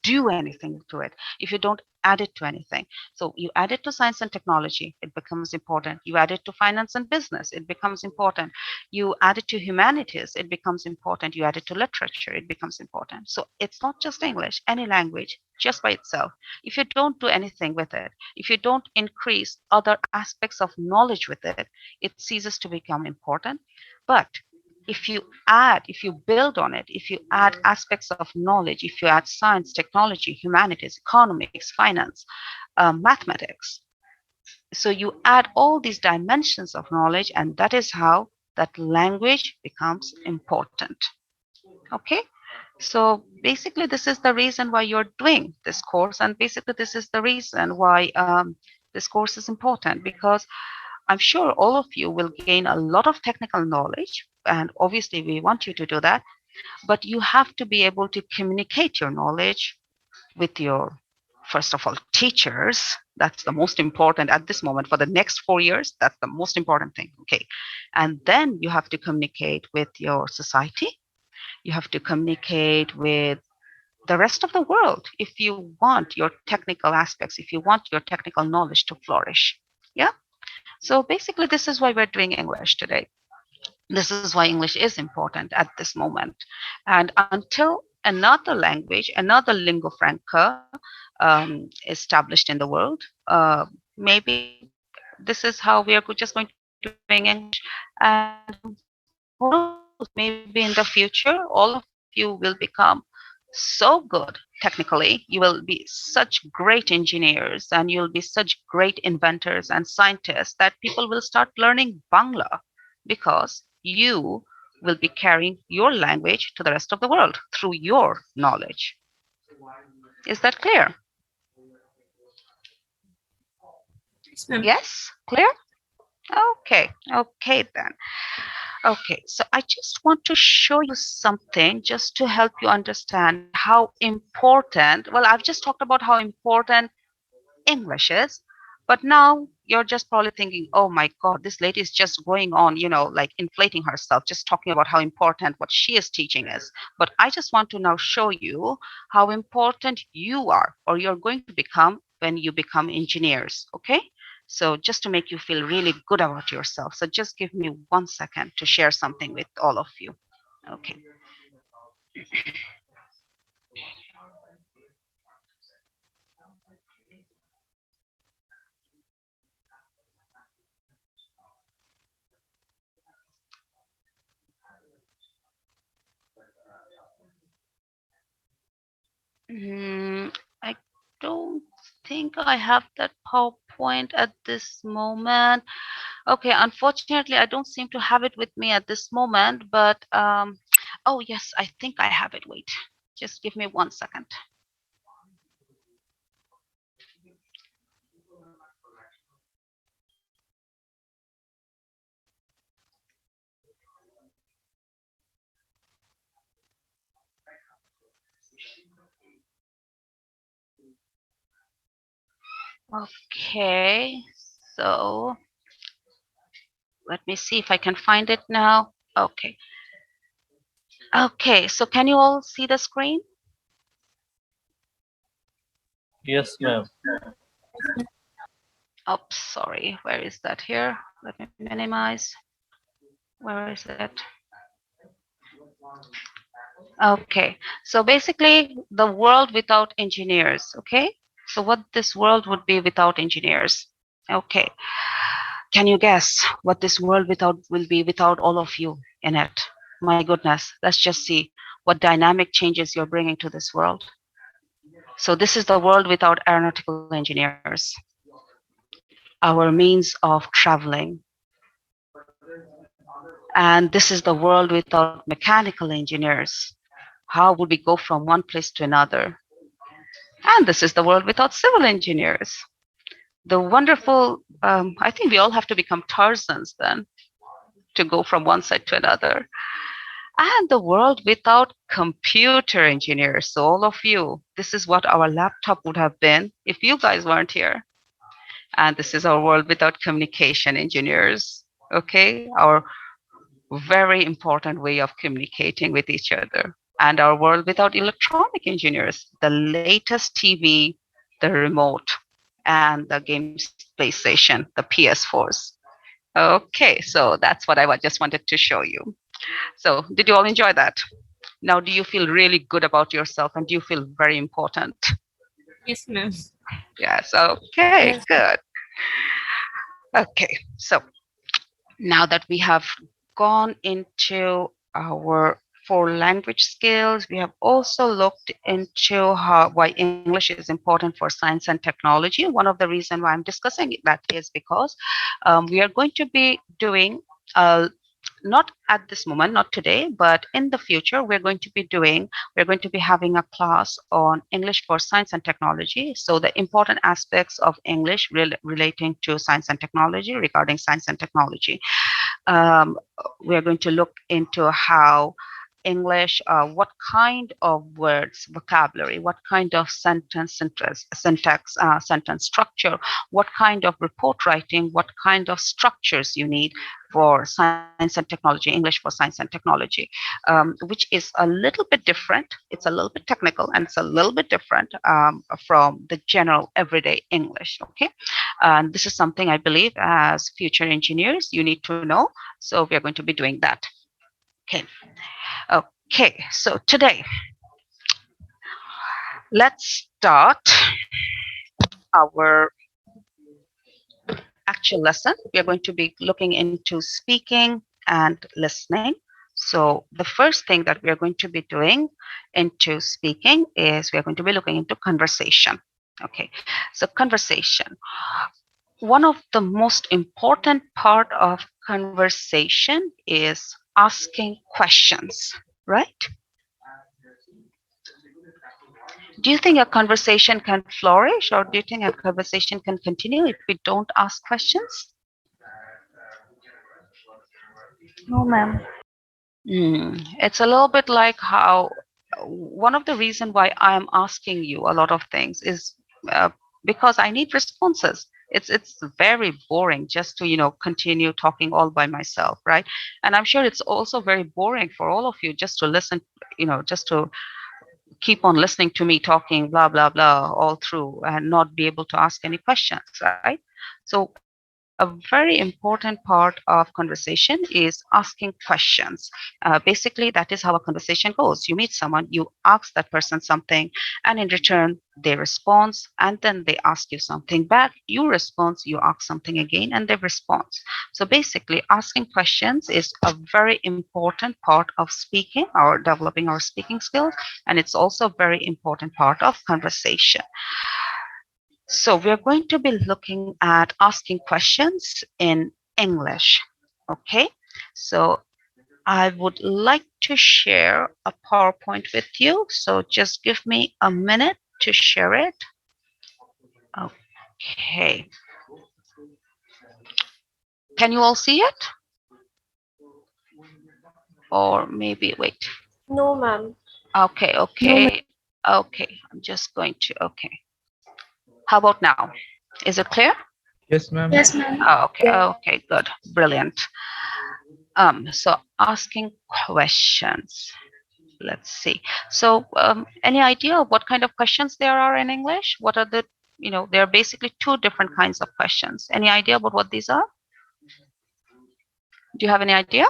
do anything to it, if you don't add it to anything. So you add it to science and technology, it becomes important. You add it to finance and business, it becomes important. You add it to humanities, it becomes important. You add it to literature, it becomes important. So it's not just English, any language just by itself. If you don't do anything with it, if you don't increase other aspects of knowledge with it, it ceases to become important. But if you build on it, if you add aspects of knowledge, if you add science, technology, humanities, economics, finance, mathematics, so you add all these dimensions of knowledge, and that is how that language becomes important. Okay, so basically this is the reason why you're doing this course, and basically this is the reason why this course is important, because I'm sure all of you will gain a lot of technical knowledge, and obviously we want you to do that, but you have to be able to communicate your knowledge with your, first of all, teachers. That's the most important at this moment. For the next 4 years, that's the most important thing. Okay. And then you have to communicate with your society. You have to communicate with the rest of the world if you want your technical aspects, if you want your technical knowledge to flourish. Yeah. So basically, this is why we're doing English today. This is why English is important at this moment. And until another language, another lingua franca established in the world, maybe this is how we are just going to be doing English. And who knows, maybe in the future, all of you will become so good technically. You will be such great engineers and you'll be such great inventors and scientists that people will start learning Bangla because you will be carrying your language to the rest of the world through your knowledge. Is that clear? Yes? Clear? Okay. Okay then. Okay, so I just want to show you something just to help you understand how important, well, I've just talked about how important English is, but now you're just probably thinking, oh my God, this lady is just going on, like inflating herself, just talking about how important what she is teaching is. But I just want to now show you how important you are or you're going to become when you become engineers, okay? So just to make you feel really good about yourself. So just give me 1 second to share something with all of you. Okay. I don't think I have that PowerPoint at this moment. Okay, unfortunately, I don't seem to have it with me at this moment, but oh yes, I think I have it. Wait, just give me 1 second. Okay, so let me see if I can find it now. Okay. Okay, so can you all see the screen? Yes, ma'am. Oh, sorry. Where is that here? Let me minimize. Where is it? Okay, so basically the world without engineers, okay? So what this world would be without engineers? Okay. Can you guess what this world will be without all of you in it? My goodness, let's just see what dynamic changes you're bringing to this world. So this is the world without aeronautical engineers, our means of traveling. And this is the world without mechanical engineers. How would we go from one place to another? And this is the world without civil engineers. The wonderful, I think we all have to become Tarzans then to go from one side to another. And the world without computer engineers. So all of you, this is what our laptop would have been if you guys weren't here. And this is our world without communication engineers. Okay, our very important way of communicating with each other. And our world without electronic engineers, the latest TV, the remote, and the games PlayStation, the PS4s. Okay, so that's what I just wanted to show you. So did you all enjoy that? Now, do you feel really good about yourself and do you feel very important? Yes, ma'am. Yes, okay, good. Okay, so now that we have gone into our 4 language skills, we have also looked into why English is important for science and technology. One of the reasons why I'm discussing that is because we are going to be doing not at this moment, not today, but in the future, we're going to be having a class on English for science and technology. So the important aspects of English relating to science and technology, regarding science and technology. We are going to look into how English, what kind of words, vocabulary, what kind of sentence syntax, sentence structure, what kind of report writing, what kind of structures you need for science and technology, English for science and technology, which is a little bit different. It's a little bit technical and it's a little bit different from the general everyday English. Okay, and this is something I believe as future engineers you need to know. So we are going to be doing that. Okay. Okay. So today, let's start our actual lesson. We are going to be looking into speaking and listening. So the first thing that we are going to be doing into speaking is we are going to be looking into conversation. Okay, so conversation. One of the most important part of conversation is asking questions, right? Do you think a conversation can flourish, or do you think a conversation can continue if we don't ask questions? No, ma'am. It's a little bit like how one of the reasons why I'm asking you a lot of things is because I need responses. It's very boring just to continue talking all by myself, right? And I'm sure it's also very boring for all of you just to listen, just to keep on listening to me talking blah blah blah all through and not be able to ask any questions, right? So a very important part of conversation is asking questions. Basically, that is how a conversation goes. You meet someone, you ask that person something, and in return, they respond, and then they ask you something back. You respond, you ask something again, and they respond. So basically, asking questions is a very important part of speaking or developing our speaking skills, and it's also a very important part of conversation. So we're going to be looking at asking questions in English. Okay, so I would like to share a PowerPoint with you. So just give me a minute to share it. Okay. Can you all see it? Or maybe wait. No, ma'am. Okay, okay. Okay, I'm just going to, okay. How about now? Is it clear? Yes, ma'am. Yes, ma'am. Okay, okay, good, brilliant. So asking questions. Let's see. So any idea of what kind of questions there are in English? What are the, there are basically two different kinds of questions. Any idea about what these are? Do you have any idea?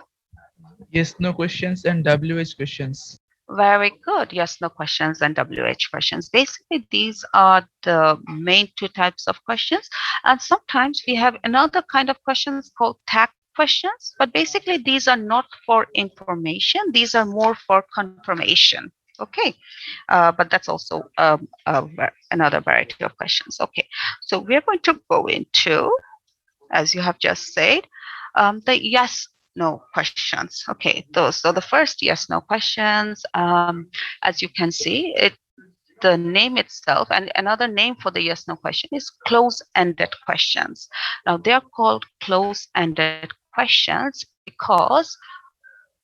Yes, no questions and WH questions. Very good. Yes, no questions and WH questions. Basically, these are the main two types of questions. And sometimes we have another kind of questions called tag questions. But basically, these are not for information. These are more for confirmation. Okay. But that's also another variety of questions. Okay. So we're going to go into, as you have just said, the yes, no questions. Okay, so the first yes, no questions, as you can see, the name itself, and another name for the yes, no question is close-ended questions. Now they are called close-ended questions because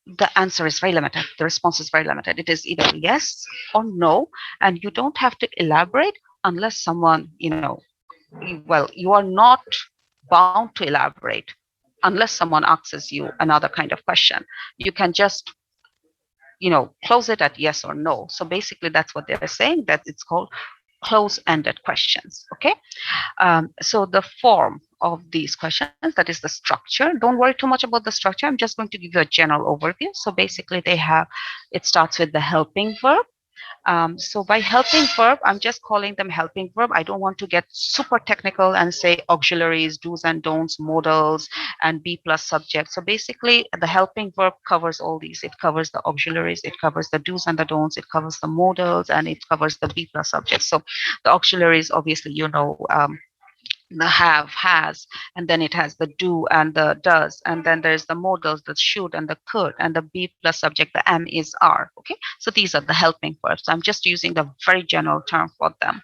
the answer is very limited. The response is very limited. It is either yes or no, and you don't have to elaborate unless someone, well, you are not bound to elaborate unless someone asks you another kind of question. You can just, close it at yes or no. So basically, that's what they're saying, that it's called close-ended questions. Okay. So the form of these questions, that is the structure. Don't worry too much about the structure. I'm just going to give you a general overview. So basically, it starts with the helping verb. So by helping verb, I'm just calling them helping verb. I don't want to get super technical and say auxiliaries, do's and don'ts, modals, and be plus subject. So basically, the helping verb covers all these. It covers the auxiliaries, it covers the do's and the don'ts, it covers the modals, and it covers the be plus subject. So the auxiliaries, obviously, the have, has, and then it has the do and the does, and then there's the modals, the should and the could, and the be plus subject, the am, is, are. Okay, so these are the helping verbs. I'm just using the very general term for them.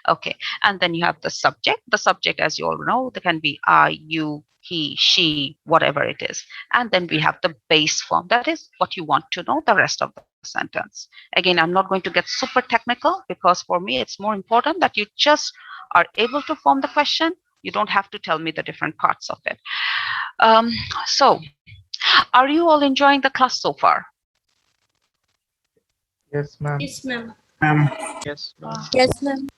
Okay, and then you have the subject. The subject, as you all know, that can be I, you, he, she, whatever it is. And then we have the base form. That is what you want to know, the rest of the sentence. Again, I'm not going to get super technical because for me, it's more important that you just are able to form the question. You don't have to tell me the different parts of it. So, are you all enjoying the class so far? Yes, ma'am. Yes, ma'am. Yes, ma'am. Yes, ma'am.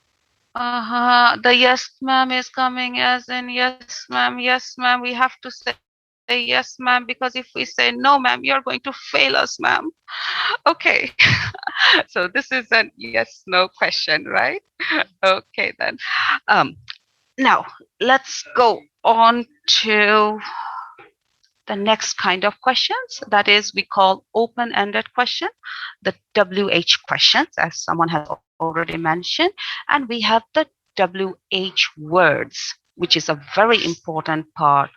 The yes, ma'am is coming as in yes, ma'am. Yes, ma'am. We have to say yes, ma'am, because if we say no, ma'am, you're going to fail us, ma'am. Okay. So this is an yes, no question, right? Okay, then. Um, Now let's go on to the next kind of questions. That is, we call open-ended question, the WH questions, as someone has already mentioned. And we have the WH words, which is a very important part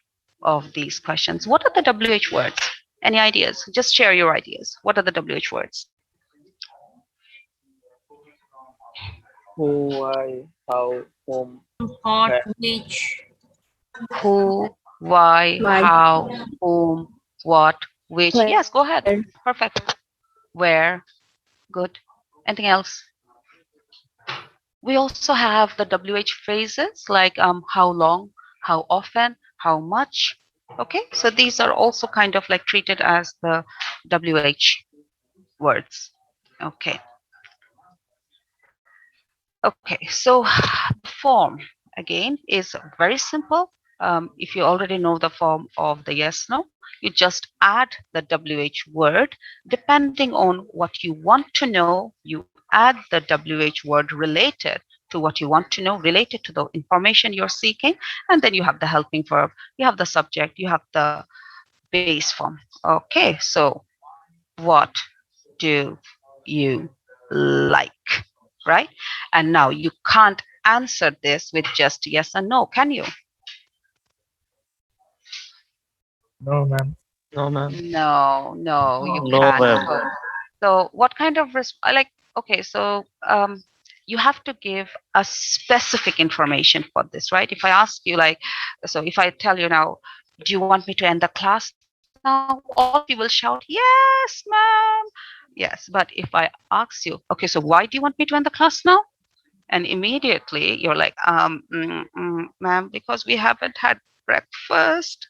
of these questions. What are the WH words? Any ideas? Just share your ideas. What are the WH words? Who, why, how, whom, Hot, where. which. Who, why, Why? how, whom, what, which. Where? Yes, go ahead. Perfect. Where. Good. Anything else? We also have the WH phrases like how long, how often, how much. Okay, so these are also kind of like treated as the WH words. Okay. Okay, so the form again is very simple. If you already know the form of the yes no, you just add the WH word. Depending on what you want to know, you add the WH word related to what you want to know, related to the information you're seeking, and then you have the helping verb, you have the subject, you have the base form. Okay, so what do you like? Right? And now you can't answer this with just yes and no, can you? No, ma'am. No, ma'am. No, you No, can't. ma'am. So what kind of like, okay, so you have to give a specific information for this, right? If I ask you like, so if I tell you now, do you want me to end the class now? All of you will shout, yes, ma'am. Yes, but if I ask you, okay, so why do you want me to end the class now? And immediately you're like, ma'am, because we haven't had breakfast.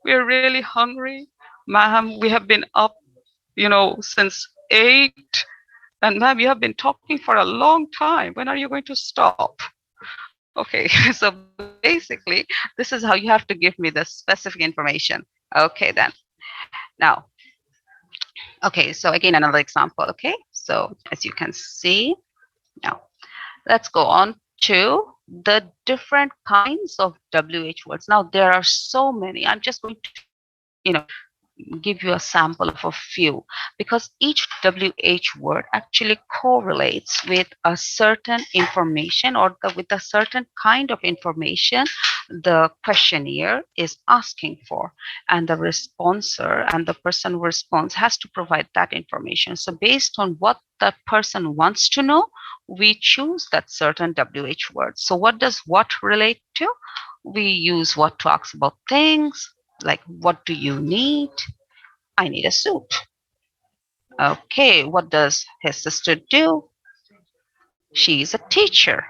We're really hungry. Ma'am, we have been up, since 8. And ma'am, you have been talking for a long time. When are you going to stop? Okay, so basically, this is how you have to give me the specific information. Okay, then. Now, okay, so again, another example. Okay, so as you can see, now let's go on to the different kinds of WH words. Now, there are so many. I'm just going to, give you a sample of a few, because each WH word actually correlates with a certain information or with a certain kind of information the questionnaire is asking for, and the responder and the person who responds has to provide that information. So based on what the person wants to know, we choose that certain WH word. So what does what relate to? We use what to ask about things, like what do you need? I need a suit. Okay, what does his sister do? She's a teacher.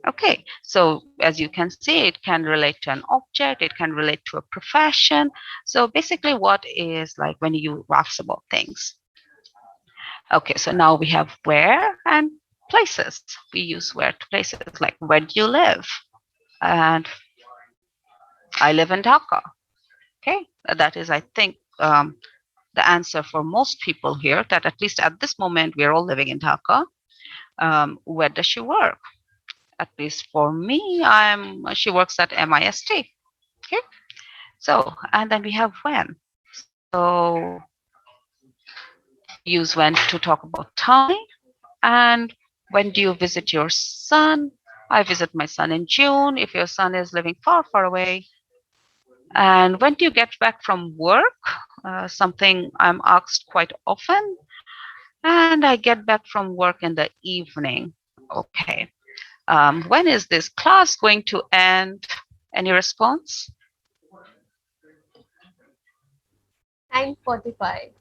Okay, so as you can see, it can relate to an object, it can relate to a profession. So basically, what is like when you ask about things. Okay, so now we have where and places. We use where to places, like where do you live? And I live in Dhaka. Okay, that is, I think, the answer for most people here, that at least at this moment, we're all living in Dhaka. Where does she work? At least for me, she works at MIST. Okay, so, and then we have when. So we use when to talk about time. And when do you visit your son? I visit my son in June. If your son is living far, far away. And when do you get back from work? Something I'm asked quite often. And I get back from work in the evening. Okay. When is this class going to end? Any response? 9:45.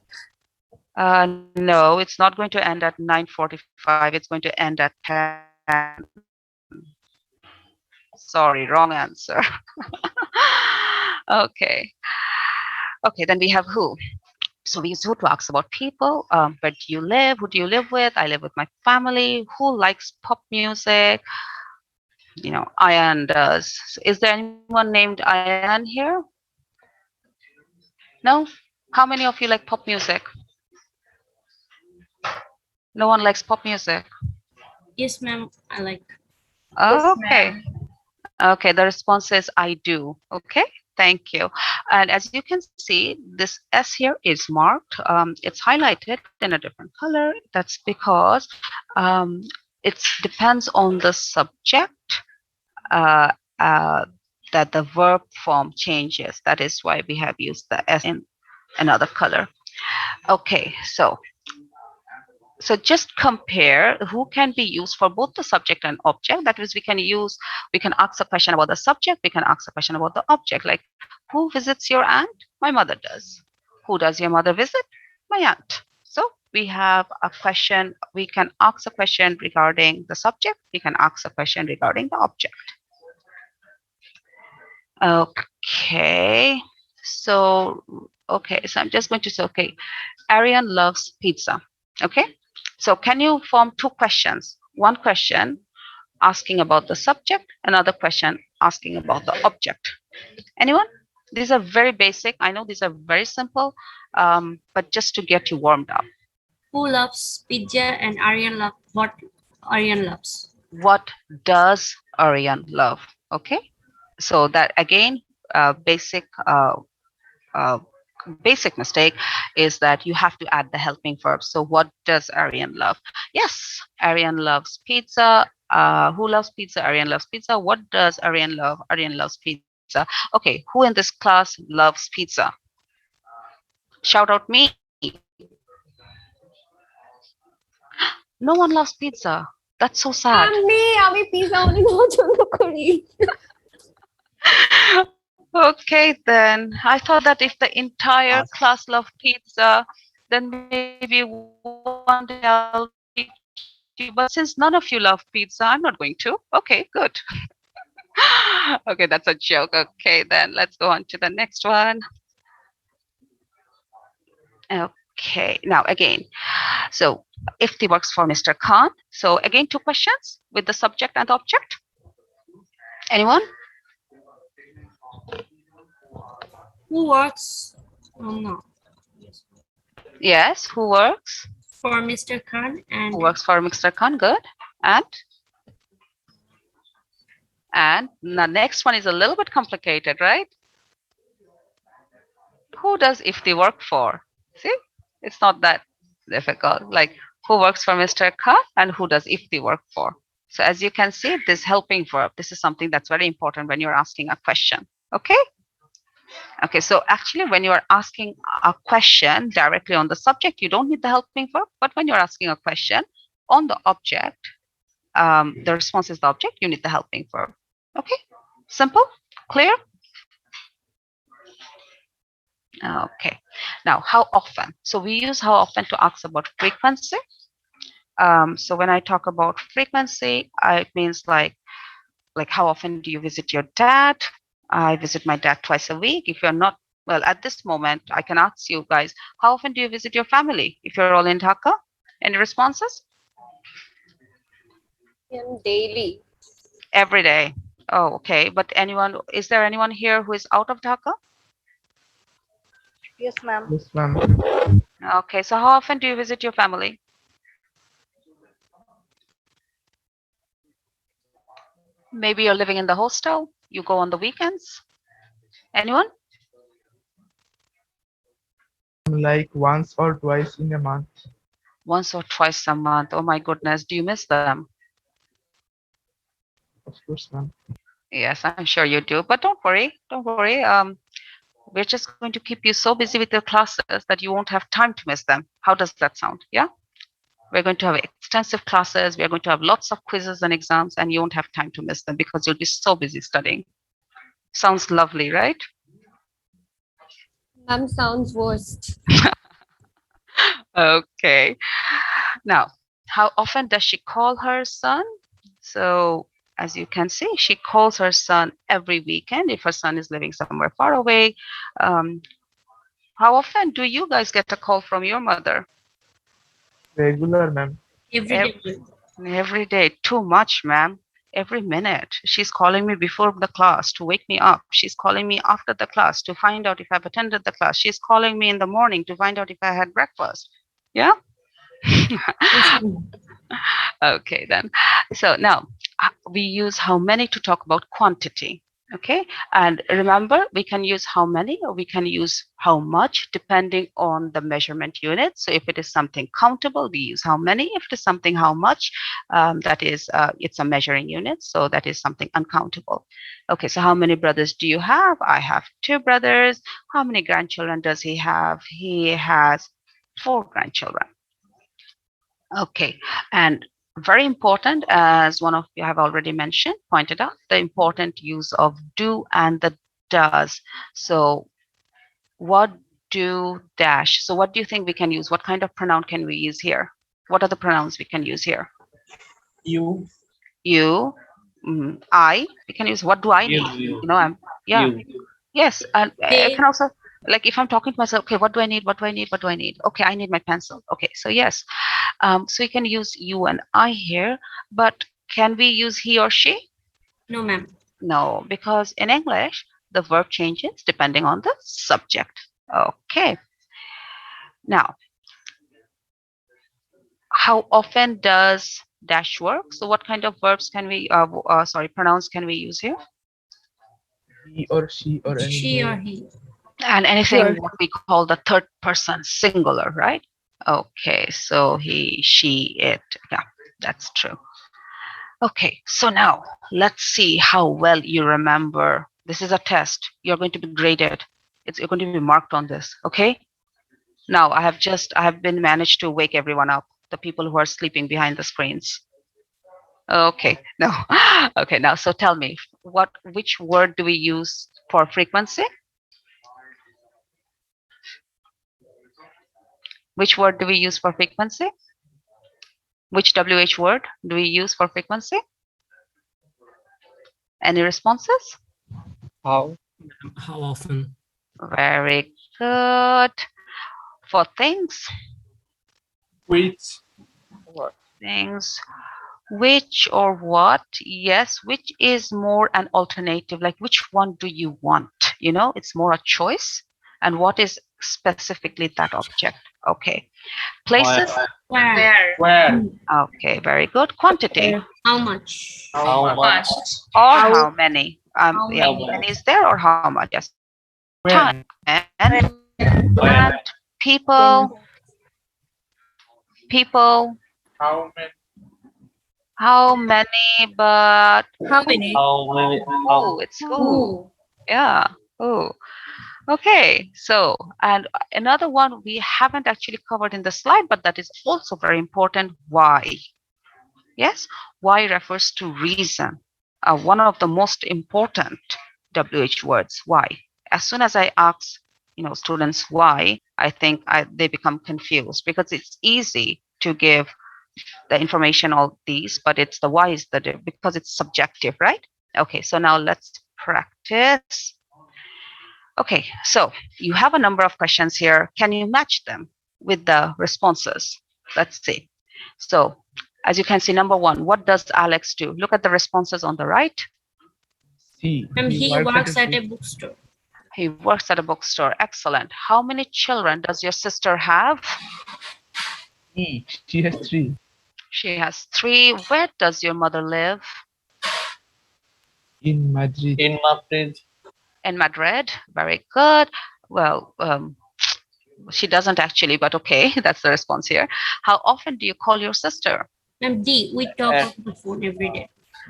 No, it's not going to end at 9:45. It's going to end at 10. Sorry, wrong answer. Okay. Okay, then we have who. So we use who to ask about people. Where do you live? Who do you live with? I live with my family. Who likes pop music? You know, Ayan does. So is there anyone named Ayan here? No? How many of you like pop music? No one likes pop music. Yes, ma'am. I like. Okay. Okay, the response is I do. Okay, thank you. And as you can see, this S here is marked. It's highlighted in a different color. That's because it depends on the subject uh, that the verb form changes. That is why we have used the S in another color. Okay, so just compare who can be used for both the subject and object. That means we can ask a question about the subject, we can ask a question about the object, like who visits your aunt? My mother does. Who does your mother visit? My aunt. So we have a question, we can ask a question regarding the subject, we can ask a question regarding the object. Okay, so I'm just going to say, okay, Arian loves pizza. Okay, so can you form two questions? One question asking about the subject, another question asking about the object. Anyone? These are very basic. I know these are very simple, but just to get you warmed up. Who loves pizza and Aryan love what Aryan loves? What does Aryan love? Okay, so that again, basic mistake is that you have to add the helping verb. So what does Aryan love? Yes, Aryan loves pizza. Who loves pizza? Aryan loves pizza. What does Aryan love? Aryan loves pizza. Okay, who in this class loves pizza? Shout out me. No one loves pizza. That's so sad. আমি pizza অনেক পছন্দ করি। Okay, then I thought that if the entire class loved pizza, then maybe one day I'll teach you. But since none of you love pizza, I'm not going to. Okay, good. Okay, that's a joke. Okay, then let's go on to the next one. Okay, now again, so if the works for Mr. Khan. So again, two questions with the subject and the object. Anyone? Who works? Oh no. Yes, who works? For Mr. Khan and Who works for Mr. Khan? Good. And the next one is a little bit complicated, right? Who does if they work for? See, it's not that difficult. Like who works for Mr. Khan and who does if they work for? So as you can see, this helping verb, this is something that's very important when you're asking a question. Okay. Okay, so actually when you are asking a question directly on the subject, you don't need the helping verb, but when you're asking a question on the object, the response is the object, you need the helping verb. Okay, simple, clear? Okay, now how often? So we use how often to ask about frequency. So when I talk about frequency, it means like how often do you visit your dad? I visit my dad twice a week. If you're not, well, at this moment, I can ask you guys, how often do you visit your family if you're all in Dhaka? Any responses? Daily. Every day. Oh, okay. But is there anyone here who is out of Dhaka? Yes, ma'am. Yes, ma'am. Okay, so how often do you visit your family? Maybe you're living in the hostel. You go on the weekends. Anyone? Like once or twice in a month. Once or twice a month. Oh my goodness. Do you miss them? Of course, ma'am. Yes, I'm sure you do. But don't worry. Don't worry. We're just going to keep you so busy with your classes that you won't have time to miss them. How does that sound? Yeah? We're going to have extensive classes. We're going to have lots of quizzes and exams, and you won't have time to miss them because you'll be so busy studying. Sounds lovely, right? Sounds worst. Okay. Now, how often does she call her son? So, as you can see, she calls her son every weekend if her son is living somewhere far away. How often do you guys get a call from your mother? Regular, ma'am. Every day. Every day. Too much, ma'am. Every minute. She's calling me before the class to wake me up. She's calling me after the class to find out if I've attended the class. She's calling me in the morning to find out if I had breakfast. Yeah? Okay, then. So now we use how many to talk about quantity. Okay, and remember, we can use how many or we can use how much depending on the measurement unit. So if it is something countable, we use how many. If it is something how much, that is, it's a measuring unit. So that is something uncountable. Okay, so how many brothers do you have? I have 2 brothers. How many grandchildren does he have? He has 4 grandchildren. Okay, and very important, as one of you have already mentioned, pointed out, the important use of do and the does. So what do dash? So what do you think we can use? What kind of pronoun can we use here? What are the pronouns we can use here? You. You, I. We can use what do I need? You know, I'm yeah. Yes, and I can also, like if I'm talking to myself, okay, what do I need? What do I need? What do I need? Okay, I need my pencil. Okay, so yes. So you can use you and I here, but can we use he or she? No, ma'am. No, because in English, the verb changes depending on the subject. Okay. Now, how often does dash work? So what kind of verbs can we, pronouns can we use here? He or she or any. She or he. And anything what we call the third person singular, right? Okay, so he, she, it. Yeah, that's true. Okay, so now let's see how well you remember. This is a test. You're going to be graded. You're going to be marked on this. Okay. Now I have been managed to wake everyone up. The people who are sleeping behind the screens. Okay. No. Okay. Now, so tell me, which word do we use for frequency? Which word do we use for frequency? Which WH word do we use for frequency? Any responses? How? How often? Very good. For things? Which? What? Things. Which or what? Yes, which is more an alternative, like which one do you want? You know, it's more a choice. And what is specifically that object? Okay. Places? Where? Okay, very good. Quantity? How much? How much? Or how many? How Yeah, many? many is there or how much? Yes. When? Time. And people. People. How many? How many, but How many? How many? who? It's who. Yeah. Who. Okay. So, and another one we haven't actually covered in the slide, but that is also very important. Why? Yes. Why refers to reason. One of the most important WH words. Why? As soon as I ask, students why, I think they become confused because it's easy to give the information, all these, but it's the why is because it's subjective, right? Okay, so now let's practice. Okay, so you have a number of questions here. Can you match them with the responses? Let's see. So as you can see, number 1, what does Alex do? Look at the responses on the right. C. And he works at a bookstore. He works at a bookstore. Excellent. How many children does your sister have? E. She has 3. She has 3. Where does your mother live? In Madrid. In Madrid. In Madrid. Very good. Well, she doesn't actually, but okay, that's the response here. How often do you call your sister? And D, we talk on the phone every day.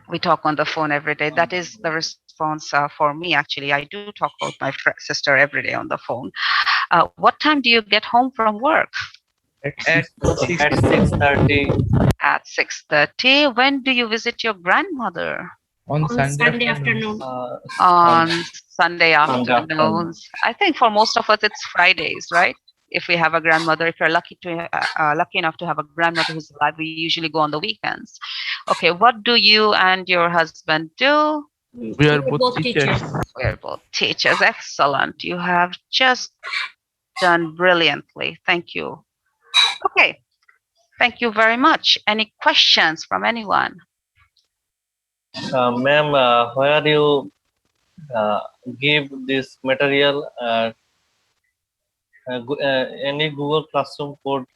We talk on the phone every day. That is the response for me, actually. I do talk with my sister every day on the phone. What time do you get home from work? At At 6:30. At 6:30. When do you visit your grandmother? on On Sunday Sunday afternoon. afternoon. On Sunday Sunday afternoon. afternoons. I think for most of us it's Fridays, right? If we have a grandmother, if you're lucky enough to have a grandmother who's alive, we usually go on the weekends. Okay, what do you and your husband do? We are We're both teachers. We're both teachers. Excellent. You have just done brilliantly. Thank you. Okay. Thank you very much. Any questions from anyone? Ma'am, where you give this material? Any Google Classroom code?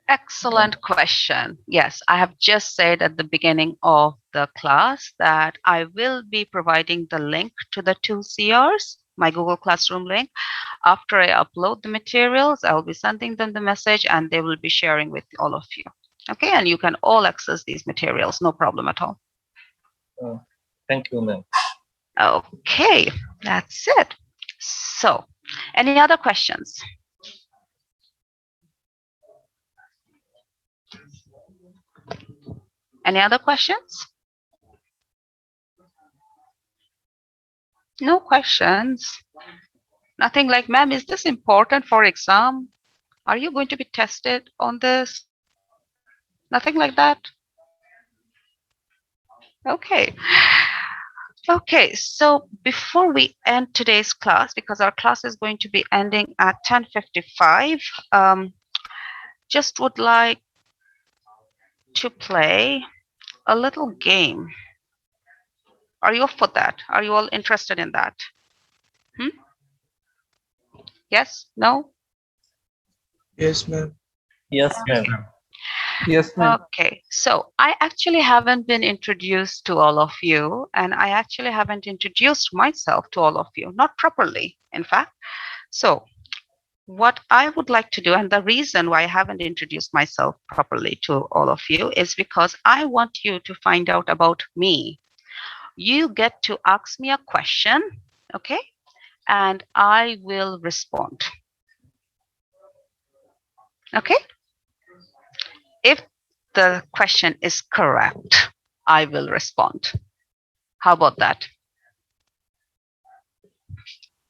Excellent question. Yes, I have just said at the beginning of the class that I will be providing the link to the 2CRs, my Google Classroom link. After I upload the materials, I will be sending them the message and they will be sharing with all of you. Okay, and you can all access these materials, no problem at all. Thank you, ma'am. Okay, that's it. So, any other questions? Any other questions? No questions. Nothing like, ma'am, is this important for exam? Are you going to be tested on this? Nothing like that? Okay. Okay, so before we end today's class, because our class is going to be ending at 10:55, just would like to play a little game. Are you up for that? Are you all interested in that? Yes? No? Yes, ma'am. Yes, ma'am. Yes, ma'am. Okay, so I actually haven't been introduced to all of you, and I actually haven't introduced myself to all of you, not properly, in fact. So what I would like to do, and the reason why I haven't introduced myself properly to all of you is because I want you to find out about me. You get to ask me a question, okay? And I will respond. Okay? If the question is correct, I will respond. How about that?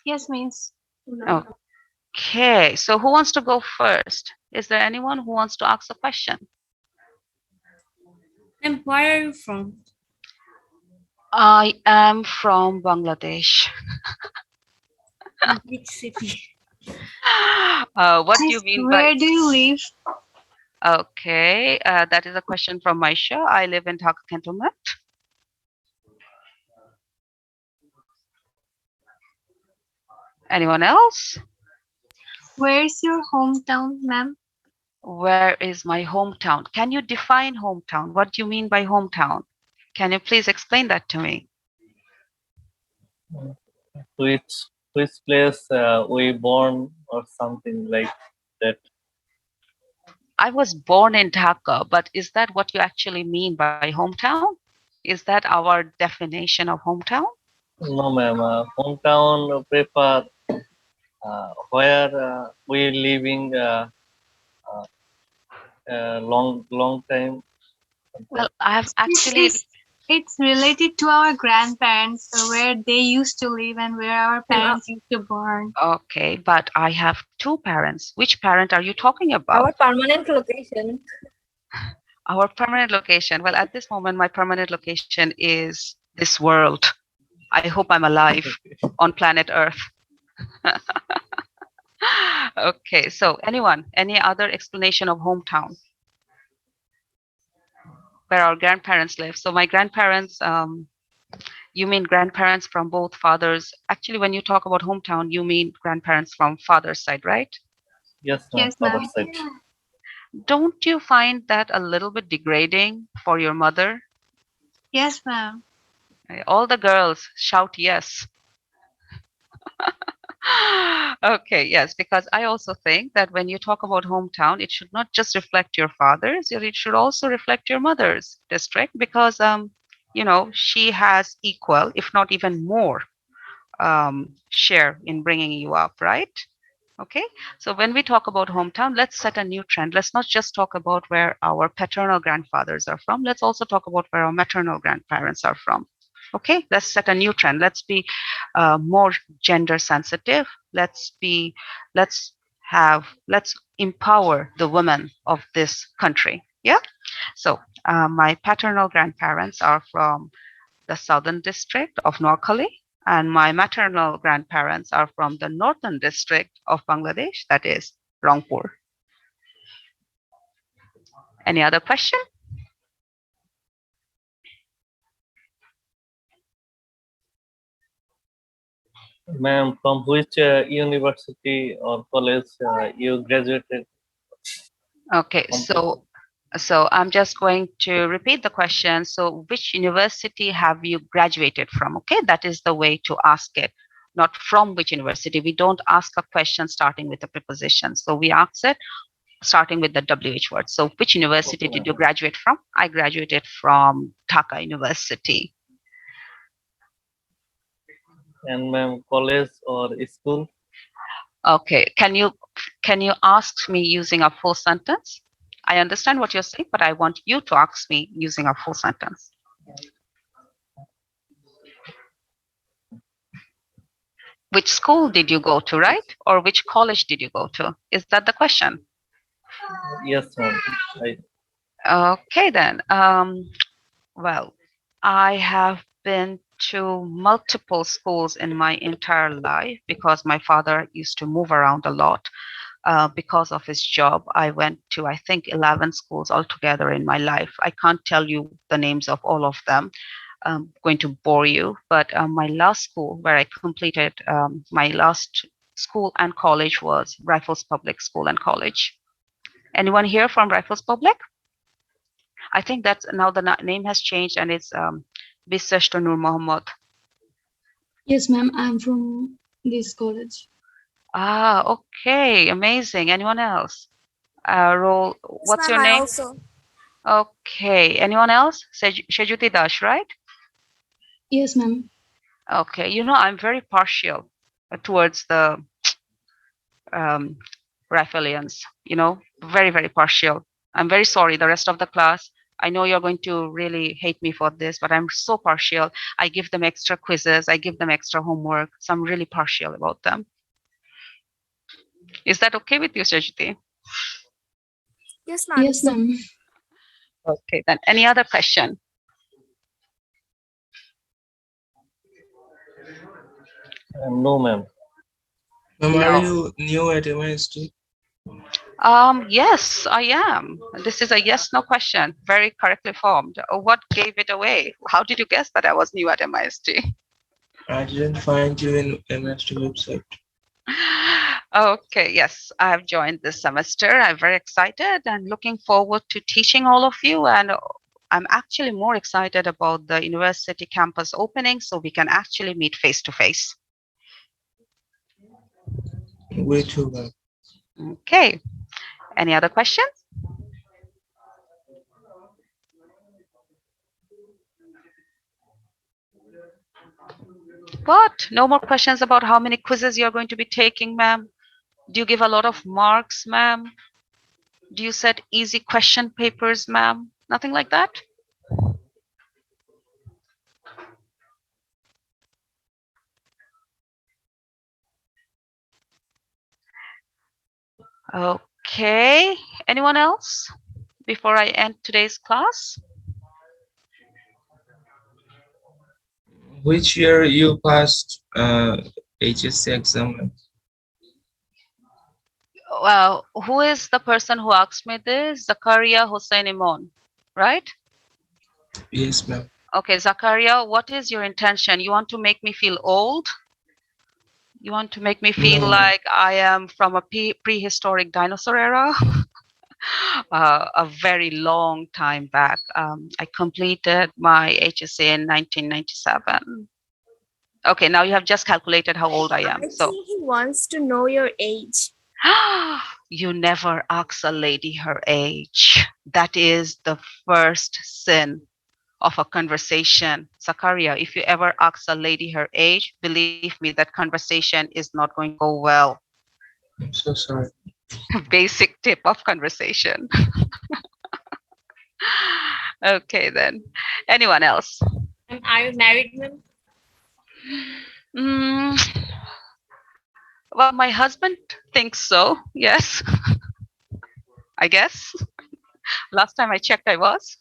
Yes, miss. Okay, so who wants to go first? Is there anyone who wants to ask a question? And where are you from? I am from Bangladesh. Which city? What do you mean by? Where do you live? Okay, that is a question from Maisha. I live in Dhaka Cantonment. Anyone else? Where's your hometown, ma'am? Where is my hometown? Can you define hometown? What do you mean by hometown? Can you please explain that to me? Which place we born or something like that? I was born in Dhaka, but is that what you actually mean by hometown? Is that our definition of hometown? No, ma'am. Hometown prefer where we living long time. Well, I have actually. It's related to our grandparents, so where they used to live and where our parents used to born. Okay, but I have two parents. Which parent are you talking about? Our permanent location. Our permanent location. Well, at this moment, my permanent location is this world. I hope I'm alive on planet Earth. Okay, so anyone, any other explanation of hometown? Where our grandparents live. So my grandparents, you mean grandparents from both fathers. Actually, when you talk about hometown, you mean grandparents from father's side, right? Yes, ma'am. Yes, ma'am. Side. Don't you find that a little bit degrading for your mother? Yes, ma'am. All the girls shout yes. Okay, yes, because I also think that when you talk about hometown, it should not just reflect your father's, it should also reflect your mother's district, because you know, she has equal, if not even more, share in bringing you up, right? Okay, so when we talk about hometown, let's set a new trend. Let's not just talk about where our paternal grandfathers are from. Let's also talk about where our maternal grandparents are from. Okay, let's set a new trend. Let's be more gender sensitive. Let's empower the women of this country. Yeah. So my paternal grandparents are from the southern district of Noakhali, and my maternal grandparents are from the northern district of Bangladesh, that is Rangpur. Any other question? Ma'am, from which university or college you graduated? Okay, so I'm just going to repeat the question. So which university have you graduated from? Okay, that is the way to ask it, not from which university. We don't ask a question starting with a preposition. So we ask it starting with the WH word. So which university did you graduate from? I graduated from Dhaka University. And ma'am, college or school? Okay, can you ask me using a full sentence? I understand what you're saying, but I want you to ask me using a full sentence. Which school did you go to, right? Or which college did you go to? Is that the question? Yes, ma'am. Okay, then. Well, I have been to multiple schools in my entire life because my father used to move around a lot. Because of his job, I went to, I think, 11 schools altogether in my life. I can't tell you the names of all of them. I'm going to bore you, but my last school where I completed my last school and college was Rifles Public School and College. Anyone here from Rifles Public? I think that's now the name has changed and it's Biseshto Nur Mohammad. Yes, ma'am. I'm from this college. Ah, okay, amazing. Anyone else? Roll. What's your name? Also. Okay. Anyone else? Shejuti Dash, right? Yes, ma'am. Okay. You know, I'm very partial towards the Rifleans. You know, very, very partial. I'm very sorry. The rest of the class. I know you're going to really hate me for this, but I'm so partial. I give them extra quizzes. I give them extra homework. So I'm really partial about them. Is that okay with you, Shejuti? Yes, ma'am. Yes, ma'am. Okay, then any other question? No, ma'am. Ma'am, are you new at MIST? Yes, I am. This is a yes/no question, very correctly formed. What gave it away? How did you guess that I was new at MIST? I didn't find you in MIST website. Okay, yes, I have joined this semester. I'm very excited and looking forward to teaching all of you. And I'm actually more excited about the university campus opening so we can actually meet face to face. We too, ma'am. Okay. Any other questions? What? No more questions about how many quizzes you're going to be taking, ma'am? Do you give a lot of marks, ma'am? Do you set easy question papers, ma'am? Nothing like that? Okay. Anyone else before I end today's class? Which year you passed HSC exam? Well, who is the person who asked me this? Zakaria Hossein Imon, right? Yes, ma'am. Okay, Zakaria, what is your intention? You want to make me feel old? You want to make me feel No. like I am from a prehistoric dinosaur era? A very long time back. I completed my HSA in 1997. Okay, now you have just calculated how old I am. I think he wants to know your age. You never ask a lady her age. That is the first sin of a conversation. Zakaria, if you ever ask a lady her age, believe me, that conversation is not going to go well. I'm so sorry. Basic tip of conversation. Okay, then. Anyone else? And are you married, ma'am? Mm, well, my husband thinks so. Yes, I guess. Last time I checked, I was.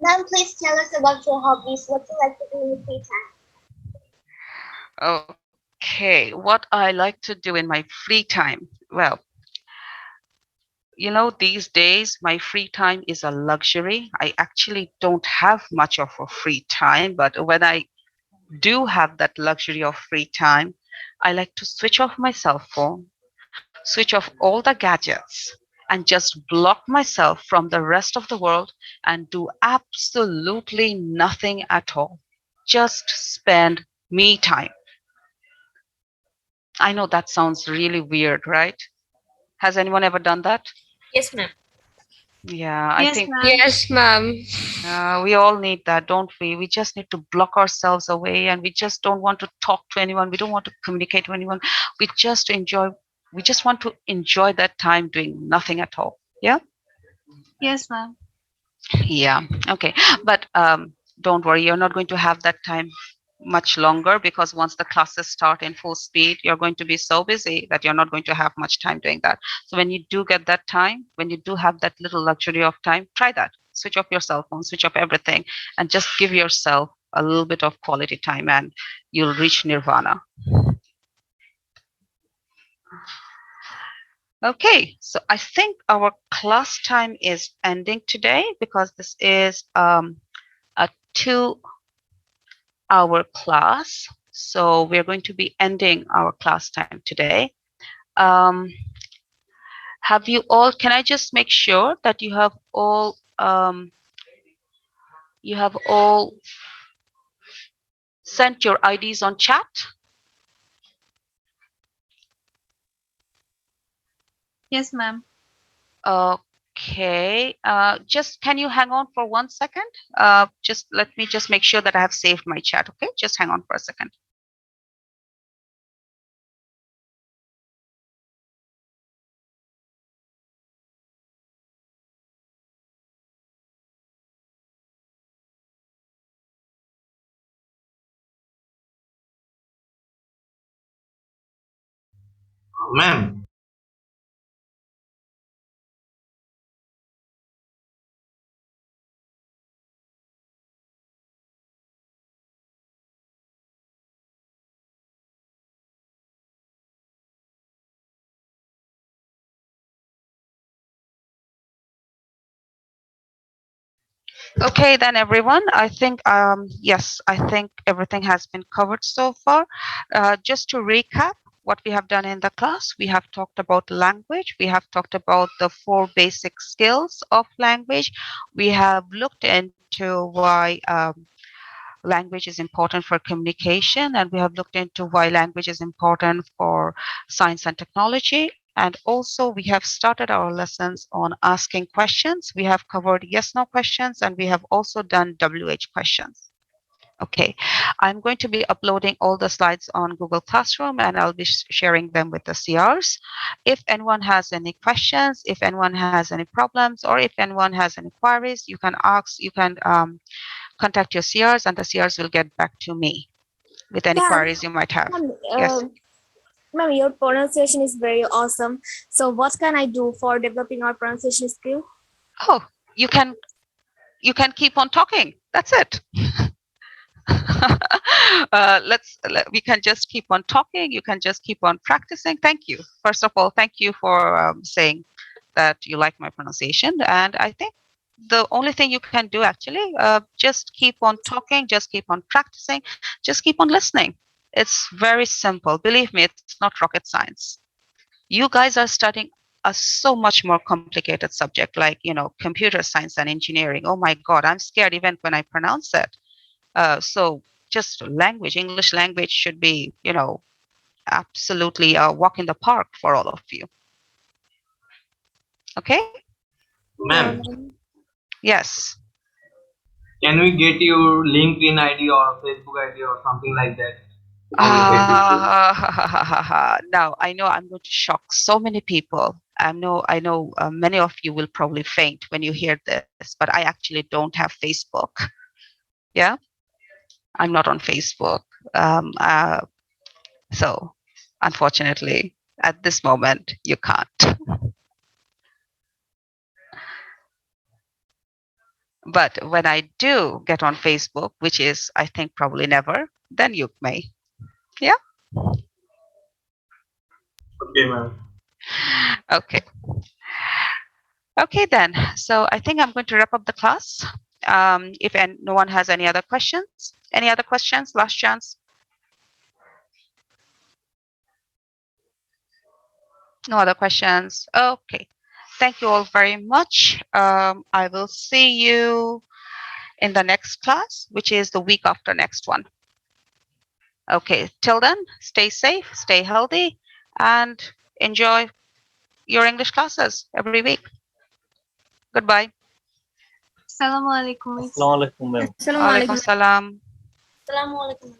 Ma'am, please tell us about your hobbies. What you like to do in your free time? Okay, what I like to do in my free time. Well, you know, these days my free time is a luxury. I actually don't have much of a free time, but when I do have that luxury of free time, I like to switch off my cell phone, switch off all the gadgets, and just block myself from the rest of the world and do absolutely nothing at all. Just spend me time. I know that sounds really weird, right? Has anyone ever done that? Yes, ma'am. Yeah, I Yes, think ma'am. Yes, ma'am. we all need that, don't we? We just need to block ourselves away, and we just don't want to talk to anyone. We don't want to communicate to anyone. We just enjoy. We just want to enjoy that time doing nothing at all. Yeah. Yes, ma'am. Yeah. Okay. But don't worry, you're not going to have that time much longer, because once the classes start in full speed, you're going to be so busy that you're not going to have much time doing that. So when you do get that time, when you do have that little luxury of time, try that. Switch off your cell phone, switch off everything, and just give yourself a little bit of quality time, and you'll reach nirvana. Okay, so I think our class time is ending today, because this is a 2-hour class. So we're going to be ending our class time today. Have you all, can I just make sure that you have all sent your IDs on chat? Yes, ma'am. Okay, just can you hang on for 1 second? Just let me just make sure that I have saved my chat. Okay, just hang on for a second. Ma'am, Okay, then everyone, I think, yes, I think everything has been covered so far. Just to recap what we have done in the class, we have talked about language. We have talked about the 4 basic skills of language. We have looked into why language is important for communication, and we have looked into why language is important for science and technology. And also we have started our lessons on asking questions. We have covered yes no questions, and we have also done WH questions. Okay, I'm going to be uploading all the slides on Google Classroom, and I'll be sharing them with the CRs. If anyone has any questions, if anyone has any problems, or if anyone has any queries, you can contact your CRs, and the CRs will get back to me with any queries you might have. Yes. Ma'am, your pronunciation is very awesome. So what can I do for developing our pronunciation skill? Oh, you can keep on talking. That's it. We can just keep on talking. You can just keep on practicing. Thank you. First of all, thank you for saying that you like my pronunciation. And I think the only thing you can do actually, just keep on talking, just keep on practicing, just keep on listening. It's very simple. Believe me, it's not rocket science. You guys are studying a so much more complicated subject, like, computer science and engineering. Oh my God, I'm scared even when I pronounce it. So just language, English language should be, absolutely a walk in the park for all of you. Okay? ma'am, Yes. can we get your LinkedIn ID or Facebook ID or something like that? Now I know I'm going to shock so many people. I know many of you will probably faint when you hear this, but I actually don't have Facebook. Yeah, I'm not on Facebook. Um, uh, so unfortunately, at this moment, you can't. But when I do get on Facebook, which is I think probably never, then you may. Yeah. Okay, ma'am. Okay. Okay then. So I think I'm going to wrap up the class. If no one has any other questions, any other questions? Last chance. No other questions. Okay. Thank you all very much. I will see you in the next class, which is the week after next one. Okay. Till then, stay safe, stay healthy, and enjoy your English classes every week. Goodbye. Assalamualaikum. Assalamualaikum, ma'am. Alaikum salam. Assalamualaikum.